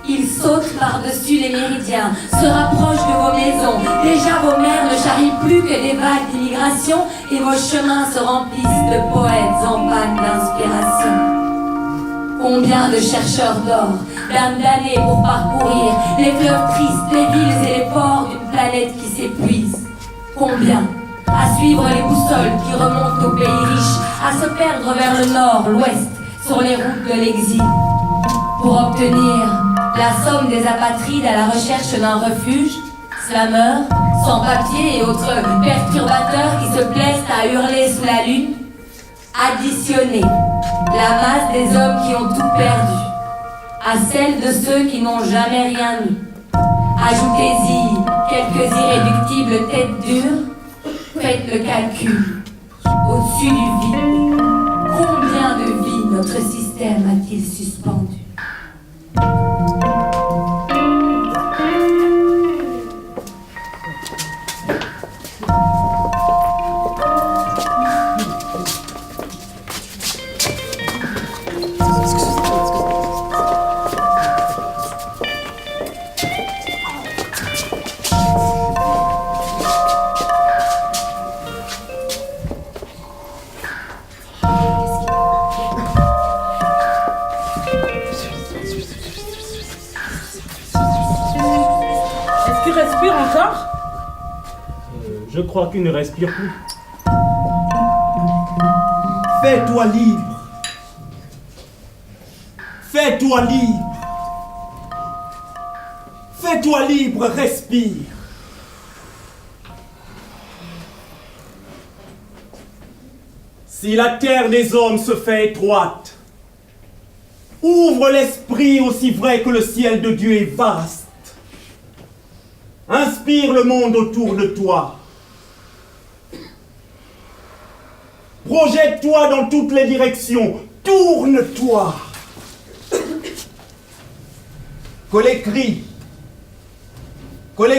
Ils sautent par-dessus les méridiens, se rapprochent de vos maisons. Déjà vos mers ne charrient plus que des vagues d'immigration et vos chemins se remplissent de poètes en panne d'inspiration. Combien de chercheurs d'or, d'âmes damnées pour parcourir les fleuves tristes, les villes et les ports d'une planète qui s'épuise. Combien à suivre les boussoles qui remontent aux pays riches, à se perdre vers le nord, l'ouest, sur les routes de l'exil, pour obtenir la somme des apatrides à la recherche d'un refuge, slameurs, sans-papiers et autres perturbateurs qui se plaisent à hurler sous la lune. Additionnez la masse des hommes qui ont tout perdu à celle de ceux qui n'ont jamais rien eu. Ajoutez-y Quelques irréductibles têtes dures, faites le calcul. Au-dessus du vide, combien de vies notre système a-t-il suspendu? Je crois qu'il ne respire plus. Fais-toi libre. Fais-toi libre. Fais-toi libre, respire. Si la terre des hommes se fait étroite, ouvre l'esprit aussi vrai que le ciel de Dieu est vaste. Inspire le monde autour de toi. Projette-toi dans toutes les directions. Tourne-toi. Que les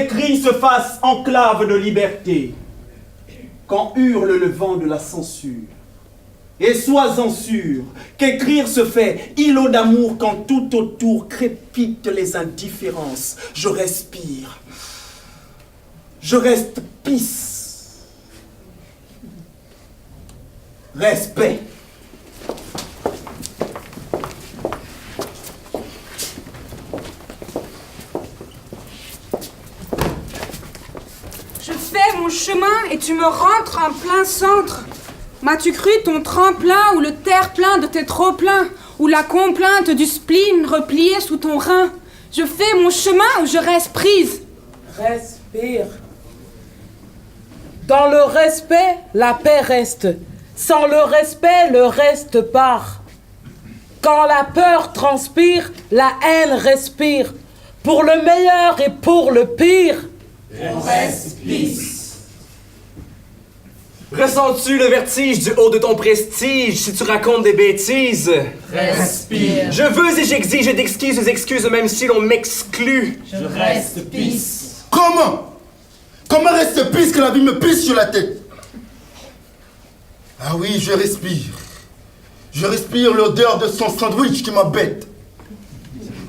cris se fassent enclave de liberté. Quand hurle le vent de la censure. Et sois-en sûr qu'écrire se fait îlot d'amour quand tout autour crépitent les indifférences. Je respire. Je reste pisse. Respect. Je fais mon chemin et tu me rentres en plein centre. M'as-tu cru ton tremplin ou le terre-plein de tes trop-pleins ou la complainte du spleen replié sous ton rein? Je fais mon chemin ou je reste prise? Respire. Dans le respect, la paix reste. Sans le respect, le reste part. Quand la peur transpire, la haine respire. Pour le meilleur et pour le pire. Respire. Ressens-tu le vertige du haut de ton prestige si tu racontes des bêtises? Respire. Je veux et j'exige d'exquises excuses même si l'on m'exclut. Je reste pisse. Comment? Comment reste pisse que la vie me pisse sur la tête? Ah oui, je respire. Je respire l'odeur de son sandwich qui m'embête.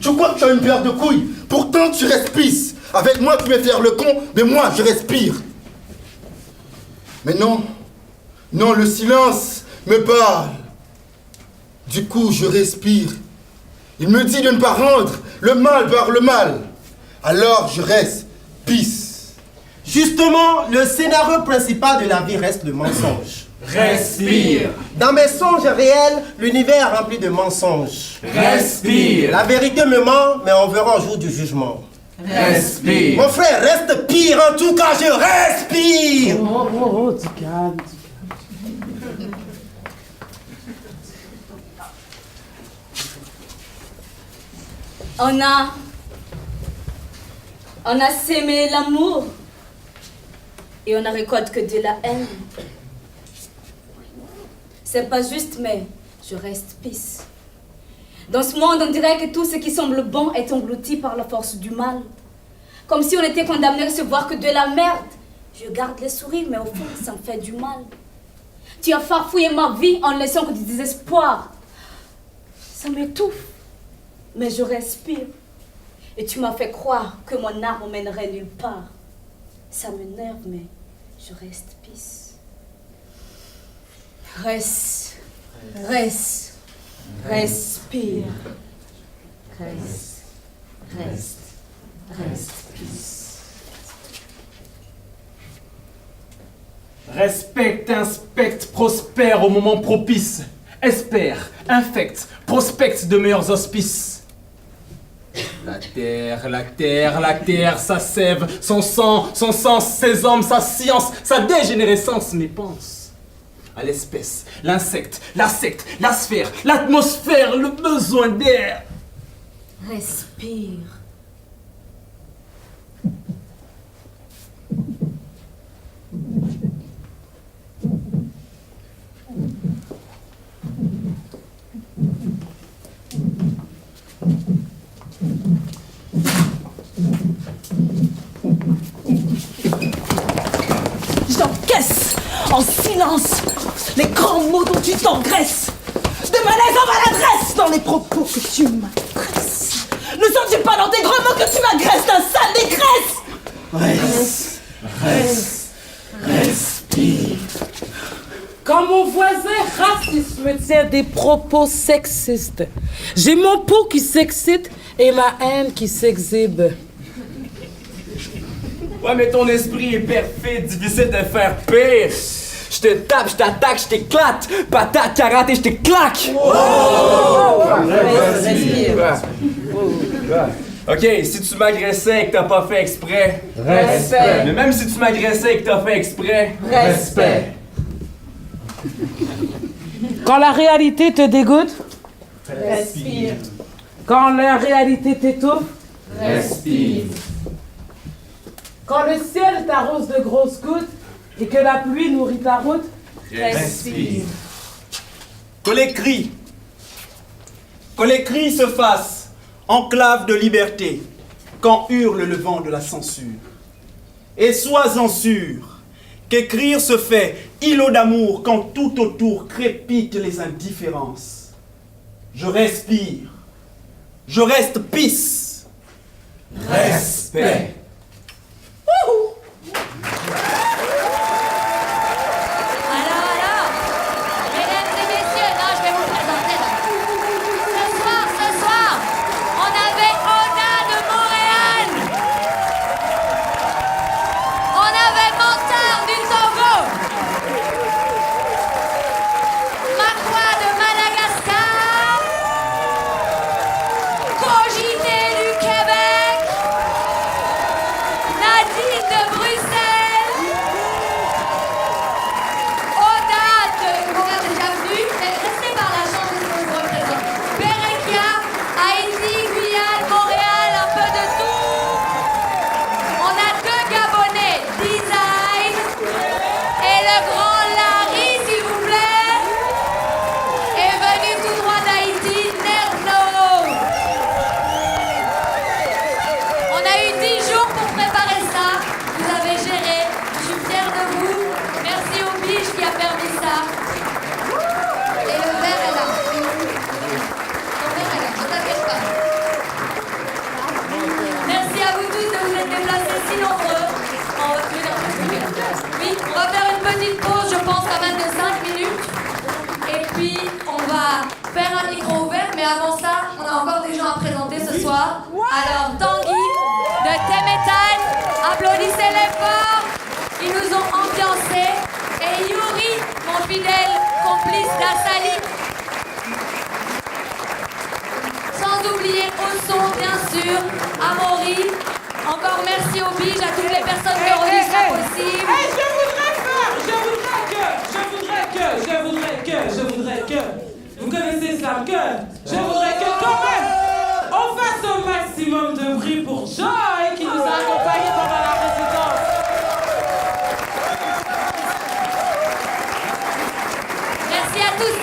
Tu crois que tu as une paire de couilles? Pourtant tu respires. Avec moi tu veux faire le con, mais moi je respire. Mais non, non, le silence me parle. Du coup je respire. Il me dit de ne pas rendre le mal par le mal. Alors je reste pisse. Justement, le scénario principal de la vie reste le mensonge. Respire. Dans mes songes réels, l'univers est rempli de mensonges. Respire. La vérité me ment, mais on verra au jour du jugement. Respire. Mon frère, reste pire, en tout cas, je respire. Oh, du calme. On a sémé l'amour et on ne récolte que de la haine. C'est pas juste, mais je reste pisse. Dans ce monde, on dirait que tout ce qui semble bon est englouti par la force du mal. Comme si on était condamné à recevoir que de la merde. Je garde les sourires, mais au fond, ça me fait du mal. Tu as farfouillé ma vie en laissant que du désespoir. Ça m'étouffe, mais je respire. Et tu m'as fait croire que mon art m'emmènerait nulle part. Ça m'énerve, mais je reste pisse. Respire. Reste pisse. Respecte, inspecte, prospère au moment propice. Espère, infecte, prospecte de meilleurs auspices. La terre, sa sève, son sang, son sens, ses hommes, sa science, sa dégénérescence, mais pense à l'espèce, l'insecte, la secte, la sphère, l'atmosphère, le besoin d'air. Respire. en silence les grands mots dont tu t'engraisses. De malaise en maladresse dans les propos que tu m'adresses. Ne sens-tu pas dans tes gros mots que tu m'agresses d'un sale négresse? Respire. Quand mon voisin raciste me tient des propos sexistes, j'ai mon pouls qui s'excite et ma haine qui s'exhibe. Ouais, mais ton esprit est perfide, difficile de faire pire. Je te tape, je t'attaque, je t'éclate. Patate, karaté, je t'éclaque. Ok, si tu m'agressais et que t'as pas fait exprès. Respect. Mais même si tu m'agressais et que t'as fait exprès. Respect. Quand la réalité te dégoûte, Respire. quand la réalité t'étouffe, Respire. quand le ciel t'arrose de grosses gouttes et que la pluie nourrit ta route, Respire. Que les cris se fassent enclave de liberté quand hurle le vent de la censure. Et sois-en sûr qu'écrire se fait îlot d'amour quand tout autour crépitent les indifférences. Je respire. Je reste pisse. Respect. Alors, mesdames et messieurs, non, je vais vous présenter là. Ce soir, on avait Oda de Montréal. On avait Montard du Togo. Makwa de Madagascar. Cogité du Québec. Nadine de Bruxelles. Oda de qu'on a déjà vu, mais restez par la chance de vous représenter. Berekia, Haïti, Guyane, Montréal, un peu de tout. On a deux Gabonais, Design et le grand Larry, s'il vous plaît. Et venu tout droit d'Haïti, Nerno. On a eu 10 jours pour préparer ça. Vous avez géré. Je suis fière de vous. Merci au Biche qui a permis ça. Et le verre est là. Ton verre est là, ne t'inquiète pas. Merci à vous tous de vous être déplacés si nombreux. Oui, on va faire une petite pause, je pense, quand même de 5 minutes. Et puis, on va faire un micro ouvert. Mais avant ça, on a encore des gens à présenter ce soir. Alors, Tanguy de Temetan, applaudissez-les fort. Ils nous ont ambiancés. Et Yuri, mon fidèle complice d'Assali. Sans oublier Osso, bien sûr, Amaury. Encore merci aux biges, à toutes les personnes qui ont rendu ça possible. je voudrais que, vous connaissez ça, je voudrais que quand même, on fasse un maximum de bruit pour Joy qui nous a accompagnés pendant la résidence. Merci à tous.